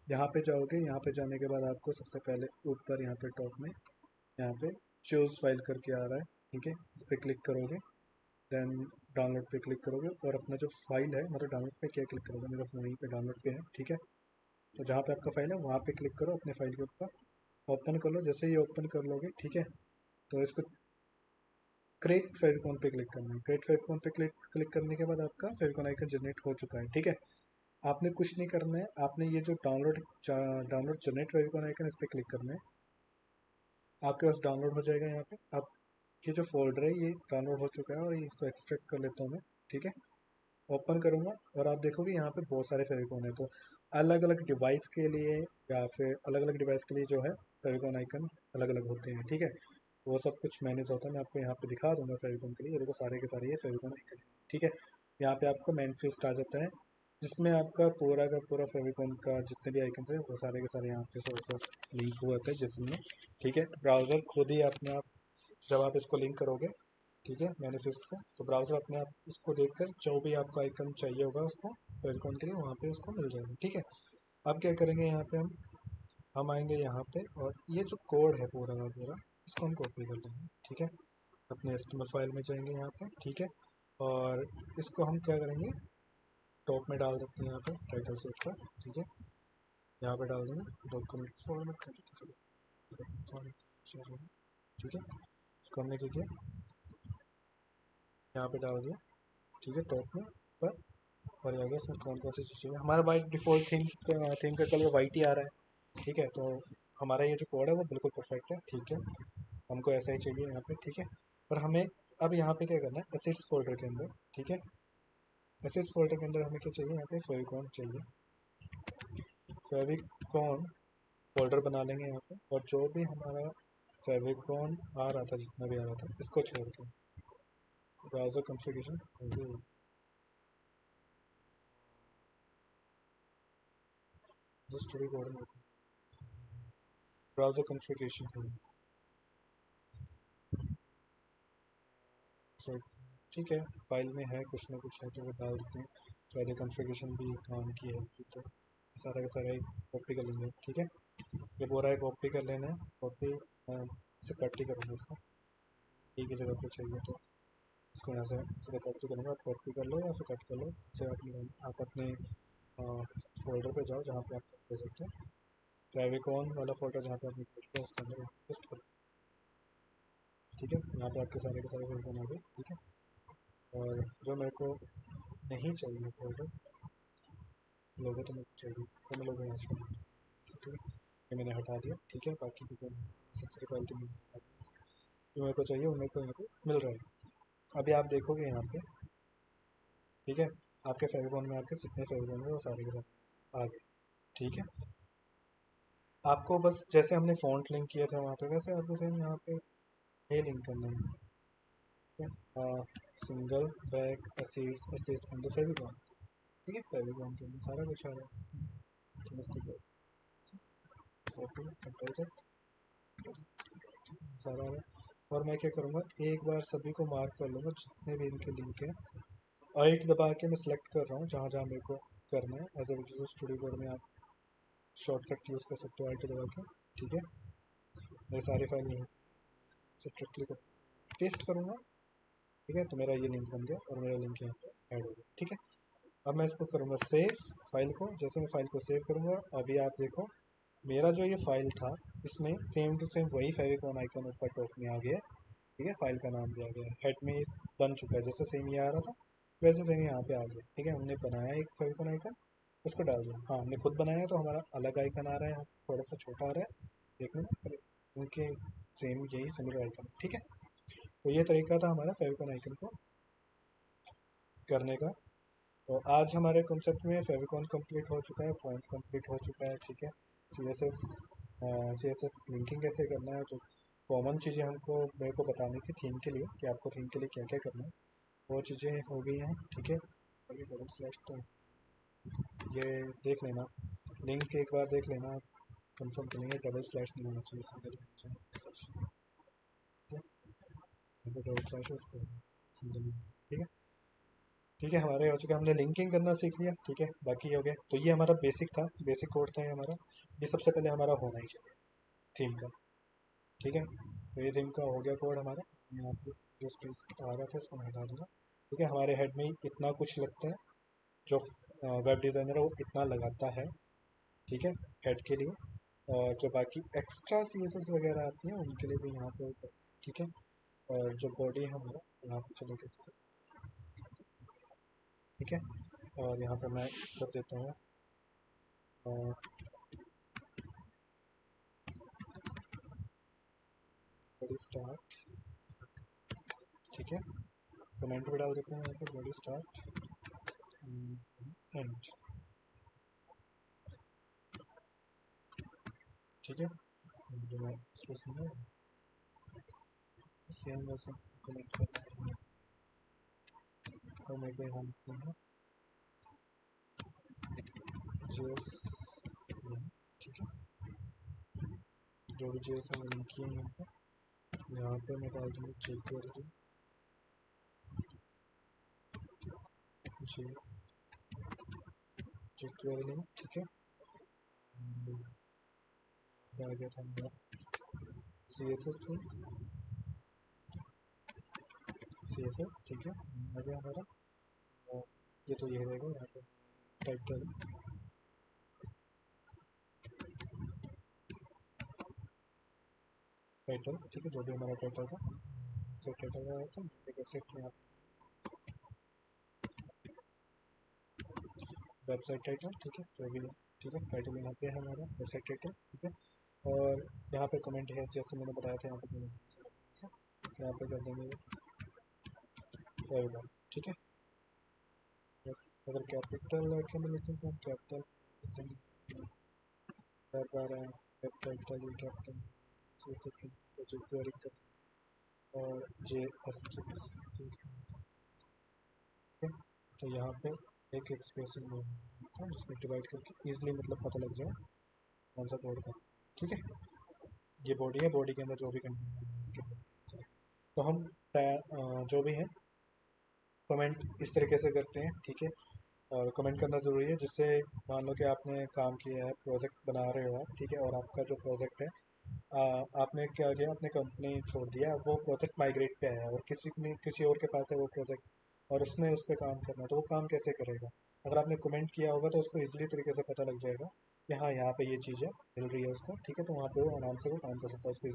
यहाँ पे जाओगे, यहाँ पे जाने के बाद आपको सबसे पहले ऊपर यहाँ पे टॉप में यहाँ पे चूज़ फाइल करके आ रहा है। ठीक है, इस पर क्लिक करोगे, देन डाउनलोड पे क्लिक करोगे और अपना जो फाइल है, मतलब डाउनलोड पे क्या क्लिक करोगे, मेरा फ़ोन वहीं पे डाउनलोड पे है। ठीक है, तो जहाँ पे आपका फाइल है वहाँ पे क्लिक करो, अपने फाइल के ऊपर ओपन कर लो। जैसे ही ओपन कर लोगे, ठीक है, तो इसको क्रिएट फेविकॉल पे क्लिक करना है। क्रिएट फेविकॉल पे क्लिक करने के बाद आपका फेविकॉल आइकन जनरेट हो चुका है। ठीक है, आपने कुछ नहीं करना है, आपने ये जो डाउनलोड जनरेट फेविकॉल आइकन, इस पर क्लिक करना है। आपके पास डाउनलोड हो जाएगा यहाँ पे। अब ये जो फोल्डर है ये डाउनलोड हो चुका है और इसको एक्सट्रैक्ट कर लेता हूँ मैं। ठीक है, ओपन करूँगा और आप देखोगे यहाँ पे बहुत सारे फेविकॉल हैं। तो अलग अलग डिवाइस के लिए या फिर अलग अलग डिवाइस के लिए जो है फेविकॉल आइकन अलग अलग होते हैं। ठीक है, वो सब कुछ मैनेज होता है, मैं आपको यहाँ पे दिखा दूंगा फेविकॉल के लिए। ये देखो सारे के सारे ये फेविकॉल आइकन है। ठीक है, यहाँ पे आपको मैनिफेस्ट आ जाता है जिसमें आपका पूरा का पूरा फेविकॉल का जितने भी आइकन है वो सारे के सारे यहाँ पे सोर्सेस लिंक हुआ था जिसमें। ठीक है, ब्राउज़र खुद ही अपने आप जब आप इसको लिंक करोगे, ठीक है, मैनिफेस्ट को, तो ब्राउज़र अपने आप इसको देखकर जो भी आपको आइकन चाहिए होगा उसको फेविकॉल के लिए वहाँ पे उसको मिल जाएगा। ठीक है, अब क्या करेंगे, यहाँ पे हम आएंगे यहाँ पे और ये जो कोड है पूरा का पूरा इसको हम कॉपी कर लेंगे। ठीक है, अपने HTML फाइल में जाएंगे यहाँ पे। ठीक है, और इसको हम क्या करेंगे, टॉप में डाल देते हैं यहाँ पे टाइटल से ऊपर। ठीक है, यहाँ पे डाल देंगे डॉक्यूमेंट फॉर्मेट कर फॉर्मेट, ठीक है। इसको हमने क्या किया, यहाँ पे डाल दिया, ठीक है, टॉप में पर। और ये आ गया इसमें कौन कौन सी चीज़ें हैं। हमारा बाई डिफ़ॉल्ट थीम का कलर वाइट ही आ रहा है, ठीक है। तो हमारा ये जो कोड है वो बिल्कुल परफेक्ट है, ठीक है। हमको ऐसा ही चाहिए यहाँ पे, ठीक है। और हमें अब यहाँ पे क्या करना है, एसेट्स फोल्डर के अंदर, ठीक है। एसेट्स फोल्डर के अंदर हमें क्या चाहिए, यहाँ पे फेविकॉन चाहिए। फेविकॉन फोल्डर बना लेंगे यहाँ पे, और जो भी हमारा फेविकॉन आ रहा था, जितना भी आ रहा था, इसको छोड़ के ब्राउज़र कॉन्फ़िगरेशन स्टडी कोड में ब्राउज़र कॉन्फ़िगरेशन, ठीक है। फाइल में है कुछ ना कुछ है तो वो डाल देते हैं। पहले कॉन्फ़िगरेशन भी काम की है तो सारा का सारा एक कॉपी कर लेंगे, ठीक है। ये बोल रहा है कॉपी कर लेना है, कॉपी से कट ही करूँगा इसको, एक ही जगह पे चाहिए तो इसको यहाँ से सीधा कट ही करूँगा। आप कॉपी कर लो या फिर कट कर लो, इससे आप अपने फोल्डर पे जाओ जहाँ पे आप दे सकते हैं। फेविकॉन वाला फोल्डर जहाँ पे आपने क्लिक किया उसके अंदर पेस्ट करो, ठीक है। यहाँ पे आपके सारे के सारे फोल्डर आ गए, ठीक है। और जो मेरे को नहीं चाहिए फोल्डर, लोगो तो मेरे को चाहिए, तो मैं लोगो यहाँ से, ठीक है, ये मैंने हटा दिया, ठीक है। बाकी की जो नेसेसरी फाइल थी मैंने हटा दी, जो मेरे को चाहिए वो मेरे को यहाँ पे मिल रहा है। अभी आप देखोगे यहाँ पे, ठीक है, आपके फेविकॉन में आपके जितने फेविकॉन है वो सारे के सारे आ गए, ठीक है। आपको बस जैसे हमने फ़ॉन्ट लिंक किया था वहाँ पे, वैसे आपको सेम यहाँ पे ये लिंक करना है, ठीक है। सिंगल बैग एसिड्स एसिड्स के अंदर फेविकॉन, ठीक है, फेविकॉन के अंदर सारा कुछ आ रहा है, तो इसको कॉपी कंट्रोल Z सारा आ रहा है। और मैं क्या करूँगा, एक बार सभी को मार्क कर लूँगा जितने भी इनके लिंक हैं। ऑल्ट दबा के मैं सिलेक्ट कर रहा हूँ जहाँ जहाँ मेरे को करना है। As a visual studio code में आप शॉर्टकट यूज़ कर सकते हो ऑल्ट दबा के, ठीक है। मेरी सारी फाइल नहीं क्लिक पेस्ट करूँगा, ठीक है। तो मेरा ये लिंक बन गया और मेरा लिंक यहाँ पे ऐड हो गया, ठीक है। अब मैं इसको करूँगा सेव फाइल को। जैसे मैं फाइल को सेव करूँगा, अभी आप देखो मेरा जो ये फाइल था इसमें सेम टू सेम वही फेविकॉन आइकन ऊपर टॉप में आ गया, ठीक है। फाइल का नाम भी आ गया, हेड में इस बन चुका है, जैसे सेम ये आ रहा था वैसे सेम यहाँ पे आ गया, ठीक है। हमने बनाया एक फेविकॉन आइकन, उसको डाल दिया। हाँ, हमने खुद बनाया तो हमारा अलग आइकन आ रहा है यहाँ, थोड़ा सा छोटा आ रहा है देखने में, पर उनके सेम यही सिमिलर आइकन, ठीक है। तो ये तरीका था हमारा फेविकॉन आइकन को करने का। तो आज हमारे कॉन्सेप्ट में फेविकॉन कंप्लीट हो चुका है, फॉन्ट कंप्लीट हो चुका है, ठीक है। सी एस एस लिंकिंग कैसे करना है, जो कॉमन चीज़ें हमको मेरे को बतानी थी थीम के लिए कि आपको थीम के लिए क्या क्या करना है, वो चीज़ें हो गई हैं, ठीक है। आगे डबल स्लैश तो ये देख लेना, लिंक एक बार देख लेना, कंफर्म करेंगे, डबल स्लैश नहीं होना चाहिए, सिंगल होना चाहिए, डबल स्लैश उसको सिंगल, ठीक है। ठीक है, हमारे हो चुके, हमने लिंकिंग करना सीख लिया, ठीक है। बाकी हो गया, तो ये हमारा बेसिक था, बेसिक कोड था ये हमारा। ये सबसे पहले हमारा होना ही चाहिए थीम का, ठीक है। तो ये थीम का हो गया कोड हमारा। यहाँ पे जो स्पेस आ रहा था इसको मैं हटा दूँगा, ठीक है। हमारे हेड में इतना कुछ लगता है, जो वेब डिज़ाइनर है वो इतना लगाता है, ठीक है, हेड के लिए। और जो बाकी एक्स्ट्रा सी एस एस वगैरह आती है उनके लिए भी यहाँ पे, ठीक है। और जो बॉडी है हमारा यहाँ पे चले गए, ठीक है। और यहाँ पे मैं कर देता हूँ बॉडी स्टार्ट, ठीक है। कमेंट भी डाल देते हैं यहाँ पे बॉडी स्टार्ट एंड, ठीक है। जो मैं इसको सेम वैसे कमेंट करना है तो मैं कोई हम हैं जो, ठीक है, जो भी चीज़ हम लिंक किए हैं यहाँ पे मैं डाल दूँगा चेक कर दूँ जी, चेक कर लें, ठीक है। आ गया था हमारा C S S link, C S S, ठीक है, आ गया हमारा। और ये तो ये रहेगा यहाँ पे टाइटल, टाइटल, ठीक है, जो भी हमारा टाइटल था सेट टाइटल आया था, सेट यहाँ वेबसाइट टाइटल, ठीक है, जो भी, ठीक है, टाइटल यहाँ पे है हमारा वेबसाइट टाइटल, ठीक है। और यहाँ पे कमेंट है जैसे मैंने बताया था, यहाँ पे कमेंट यहाँ पे कर देंगे वेरीफाई, ठीक है। अगर कैपिटल लेटर में लिखें तो हम कैपिटल बार बार है कैपिटल कैपिटल जो क्वेरी कर और जे एस टी, तो यहाँ पे एक एक्सप्रेशन में जिसमें डिवाइड करके इजीली मतलब पता लग जाए कौन सा कोड का, ठीक है। ये बॉडी है, बॉडी के अंदर जो भी कंटेंट है, तो हम जो भी है कमेंट इस तरीके से करते हैं, ठीक है। और कमेंट करना ज़रूरी है, जिससे मान लो कि आपने काम किया है, प्रोजेक्ट बना रहे हो आप, ठीक है, और आपका जो प्रोजेक्ट है आपने क्या किया, अपने कंपनी छोड़ दिया, वो प्रोजेक्ट माइग्रेट पे आया और किसी और के पास है वो प्रोजेक्ट, और उसने उस पर काम करना है, तो वो काम कैसे करेगा। अगर आपने कमेंट किया होगा तो उसको इजीली तरीके से पता लग जाएगा कि हाँ यहाँ पे ये चीज़ है, मिल रही है उसको, ठीक है, तो वहाँ पे वो आराम से वो काम कर सकता है, उसको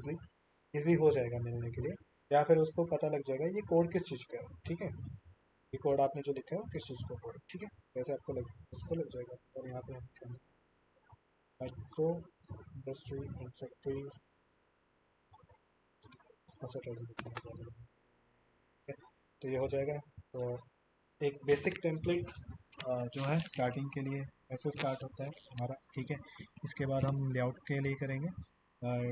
इजीली हो जाएगा मिलने के लिए। या फिर उसको पता लग जाएगा ये कोड किस चीज़ का है, ठीक है, ये कोड आपने जो लिखा है वो किस चीज़ का कोड है, ठीक है, वैसे आपको उसको लग जाएगा। और यहाँ पे हम माइक्रो इंडस्ट्री एंड फैक्ट्री अच्छा ट्रेडिंग, तो ये हो जाएगा। और एक बेसिक टेम्पलेट जो है स्टार्टिंग के लिए ऐसे स्टार्ट होता है हमारा, ठीक है। इसके बाद हम लेआउट के लिए करेंगे और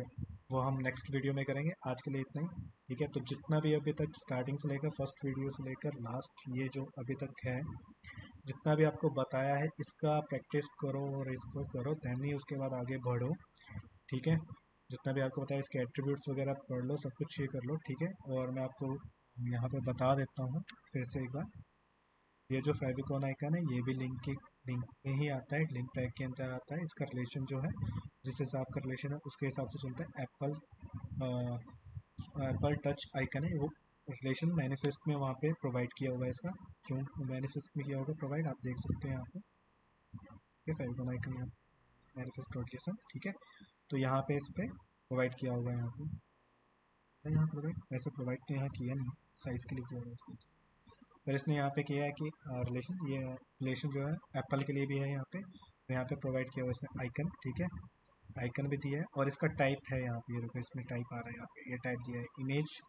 वो हम नेक्स्ट वीडियो में करेंगे, आज के लिए इतना ही, ठीक है। तो जितना भी अभी तक स्टार्टिंग से लेकर फर्स्ट वीडियो से लेकर लास्ट ये जो अभी तक है, जितना भी आपको बताया है इसका प्रैक्टिस करो और इसको करो, दैन ही उसके बाद आगे बढ़ो, ठीक है। जितना भी आपको बताया इसके एट्रीब्यूट्स वगैरह पढ़ लो, सब कुछ ये कर लो, ठीक है। और मैं आपको यहाँ पे बता देता हूँ फिर से एक बार, ये जो फेविकॉन आइकन है ये भी लिंक में ही आता है, लिंक टैग के अंदर आता है। इसका रिलेशन जो है, जिस हिसाब का रिलेशन है उसके हिसाब से चलता है। एप्पल टच आइकन है, वो रिलेशन मैनिफेस्ट में वहाँ पे प्रोवाइड किया हुआ है इसका। क्यों मैनिफेस्ट में किया होगा प्रोवाइड, आप देख सकते हैं यहाँ पे, ठीक है, फेविकॉन आइकन यहाँ मैनिफेस्ट डॉट जेसन, ठीक है। तो यहाँ पे इस पर प्रोवाइड किया होगा, यहाँ पे यहाँ प्रोवाइड, वैसे प्रोवाइड तो यहाँ किया नहीं है, साइज़ के लिए किया होगा इसको। पर इसने यहाँ पे किया है कि रिलेशन, ये रिलेशन जो है एप्पल के लिए भी है यहाँ पे, तो यहाँ पे प्रोवाइड किया हुआ इसने आइकन, ठीक है, आइकन भी दिया है। और इसका टाइप है यहाँ पे, ये देखो इसमें टाइप आ रहा है, यहाँ पे ये टाइप दिया है इमेज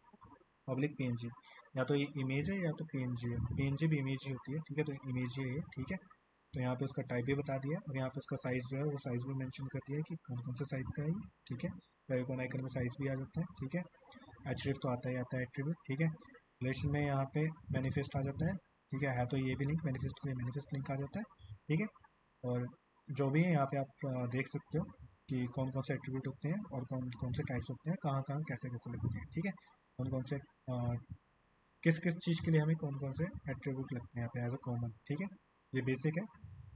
पब्लिक पीएनजी, या तो ये इमेज है या तो पीएनजी है, पीएनजी भी इमेज ही होती है, ठीक है, तो इमेज ही है ये, ठीक है। तो यहाँ पे उसका टाइप भी बता दिया और यहाँ पे उसका साइज़ जो है वो साइज़ भी मेंशन कर दिया है कि कौन कौन सा साइज़ का है ये, ठीक है। फेविकॉन आइकन में साइज़ भी आ जाता है, ठीक है। एचरिफ तो आता ही आता है एट्रीब्यूट, ठीक है। रिलेशन में यहाँ पे मैनिफेस्ट आ जाता है, ठीक है तो ये भी लिंक मैनिफेस्ट के लिए मैनिफेस्ट लिंक आ जाता है, ठीक है। और जो भी है यहाँ पे आप देख सकते हो कि कौन कौन से एट्रीब्यूट होते हैं और कौन कौन से टाइप्स होते हैं, कहाँ कहाँ कैसे कैसे लगते हैं, ठीक है। कौन कौन से किस किस चीज़ के लिए हमें कौन कौन से एट्रीब्यूट लगते हैं यहाँ पे एज अ कॉमन, ठीक है। ये बेसिक है।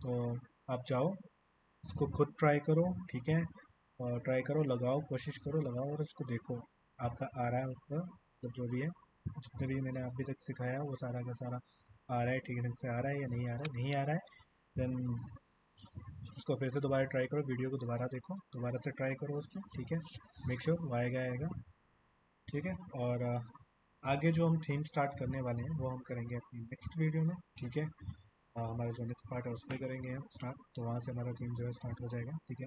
तो आप जाओ इसको खुद ट्राई करो, ठीक है, और ट्राई करो, लगाओ, कोशिश करो, लगाओ और उसको देखो आपका आ रहा है उसका, मतलब जो भी है, जितने भी मैंने अभी तक सिखाया वो सारा का सारा आ रहा है, ठीक ढंग से आ रहा है या नहीं आ रहा है, नहीं आ रहा है देन उसको फिर से दोबारा ट्राई करो, वीडियो को दोबारा देखो, दोबारा से ट्राई करो उसको, ठीक है। मेक श्योर वो आएगा आएगा, ठीक है। और आगे जो हम थीम स्टार्ट करने वाले हैं वो हम करेंगे अपनी नेक्स्ट वीडियो में, ठीक है। हमारा जो नेक्स्ट पार्ट है उसमें करेंगे हम स्टार्ट, तो वहाँ से हमारा थीम जो है स्टार्ट हो जाएगा, ठीक है।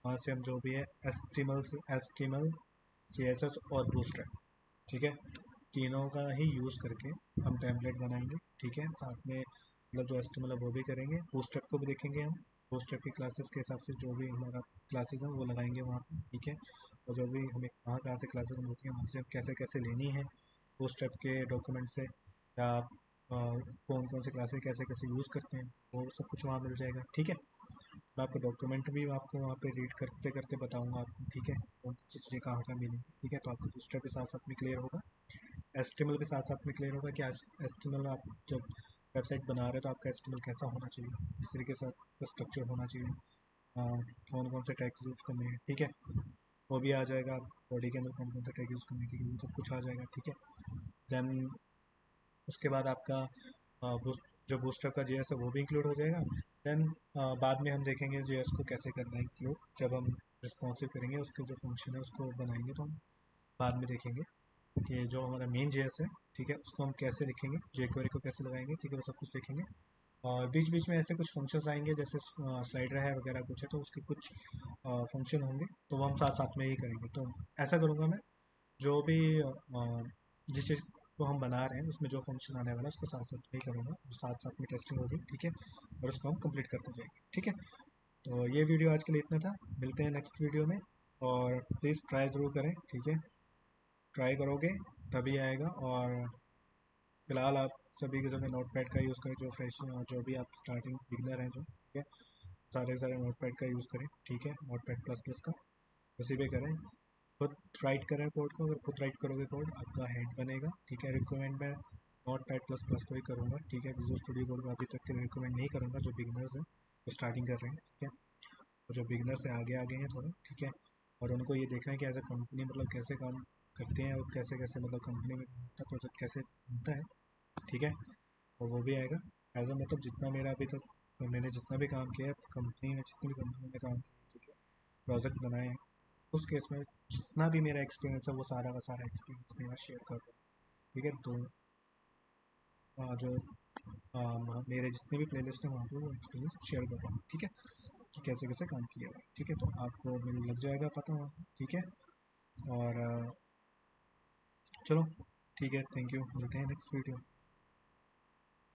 वहाँ से हम जो भी है एस्टिमल CSS और बूस्टरैप, ठीक है, तीनों का ही यूज़ करके हम टेम्पलेट बनाएंगे, ठीक है। साथ में मतलब जो एस्टिमल है वो भी करेंगे, बूस्टरैप को भी देखेंगे हम, बूस्टरैप की क्लासेस के हिसाब से जो भी हमारा क्लासेस हैं वो लगाएंगे वहाँ पर, ठीक है। और जो भी हमें कहाँ कहाँ से क्लासेस मिलती हैं वहाँ से कैसे कैसे लेनी है बूस्टरैप के डॉक्यूमेंट से, या कौन कौन से क्लासेस कैसे कैसे यूज़ करते हैं, वो सब कुछ वहाँ मिल जाएगा, ठीक है। मैं आपको डॉक्यूमेंट भी आपको वहाँ पे रीड करते करते बताऊँगा आपको, ठीक है, कौन सी चीज़ें कहाँ कहाँ मिलेंगी, ठीक है। तो आपको बूस्टरैप के साथ साथ में क्लियर होगा, एस्टिमल भी साथ साथ में क्लियर होगा कि एस्टिमल आप जब वेबसाइट बना रहे हो तो आपका एस्टिमल कैसा होना चाहिए, इस तरीके से आपका स्ट्रक्चर होना चाहिए, कौन कौन से टैग्स यूज़ करने हैं, ठीक है, वो भी आ जाएगा। बॉडी के अंदर कौन कौन से टैग यूज़ करने के लिए वो सब कुछ आ जाएगा, ठीक है। देन उसके बाद आपका जो बूस्टरअप का JS है वो भी इंक्लूड हो जाएगा। देन बाद में हम देखेंगे JS को कैसे करना है इंक्लूड, जब हम रिस्पॉन्सिव करेंगे उसके जो फंक्शन है उसको बनाएंगे तो हम बाद में देखेंगे कि जो हमारा मेन जेएस है, ठीक है, उसको हम कैसे लिखेंगे, जेक्वेरी को कैसे लगाएंगे, ठीक है, वो सब कुछ देखेंगे। और बीच बीच में ऐसे कुछ फंक्शंस आएंगे, जैसे स्लाइडर है वगैरह कुछ है, तो उसके कुछ फंक्शन होंगे, तो वो हम साथ साथ में ही करेंगे। तो ऐसा करूँगा मैं, जो भी जिस चीज़ को हम बना रहे हैं उसमें जो फंक्शन आने वाला है उसको साथ साथ में ही करूँगा, साथ साथ में टेस्टिंग होगी, ठीक है, और उसको हम कंप्लीट करते जाएंगे, ठीक है। तो ये वीडियो आज के लिए इतना था, मिलते हैं नेक्स्ट वीडियो में। और प्लीज़ ट्राई ज़रूर करें, ठीक है, ट्राई करोगे तभी आएगा। और फिलहाल आप सभी के सभी नोट पैड का यूज़ करें, जो फ्रेश जो भी आप स्टार्टिंग बिगनर हैं जो, ठीक है, सारे के सारे नोट पैड का यूज़ करें, ठीक है, नोट पैड प्लस प्लस का उसी पे करें। खुद राइट करें कोड को, अगर खुद राइट करोगे कोड आपका हेड बनेगा, ठीक है। रिकमेंड मैं नोट पैड प्लस प्लस को ही करूँगा, ठीक है, विजुअल स्टूडियो कोड को अभी तक के रिकमेंड नहीं करूँगा, जो बिगनर्स हैं जो स्टार्टिंग कर रहे हैं, ठीक है, और जो बिगनर से आगे आगे हैं थोड़ा, ठीक है, और उनको ये देखना है कि एज अ कंपनी मतलब कैसे काम करते हैं, और कैसे कैसे मतलब कंपनी में प्रोजेक्ट कैसे बनता है, ठीक है, और वो भी आएगा। एज अ मतलब जितना मेरा अभी तक मैंने जितना भी काम किया है कंपनी में, जितनी भी कंपनी में काम किया, ठीक है, प्रोजेक्ट बनाए हैं, उस केस में जितना भी मेरा एक्सपीरियंस है वो सारा का सारा एक्सपीरियंस मैं यहाँ शेयर कर रहा हूँ, ठीक है। तो जो मेरे जितने भी प्लेलिस्ट हैं वहाँ पे वो एक्सपीरियंस शेयर कर रहा हूँ, ठीक है, कि कैसे कैसे काम किया हुआ है, ठीक है, तो आपको मिल लग जाएगा पता वहाँ पे, ठीक है। और चलो ठीक है, थैंक यू, मिलते हैं नेक्स्ट वीडियो।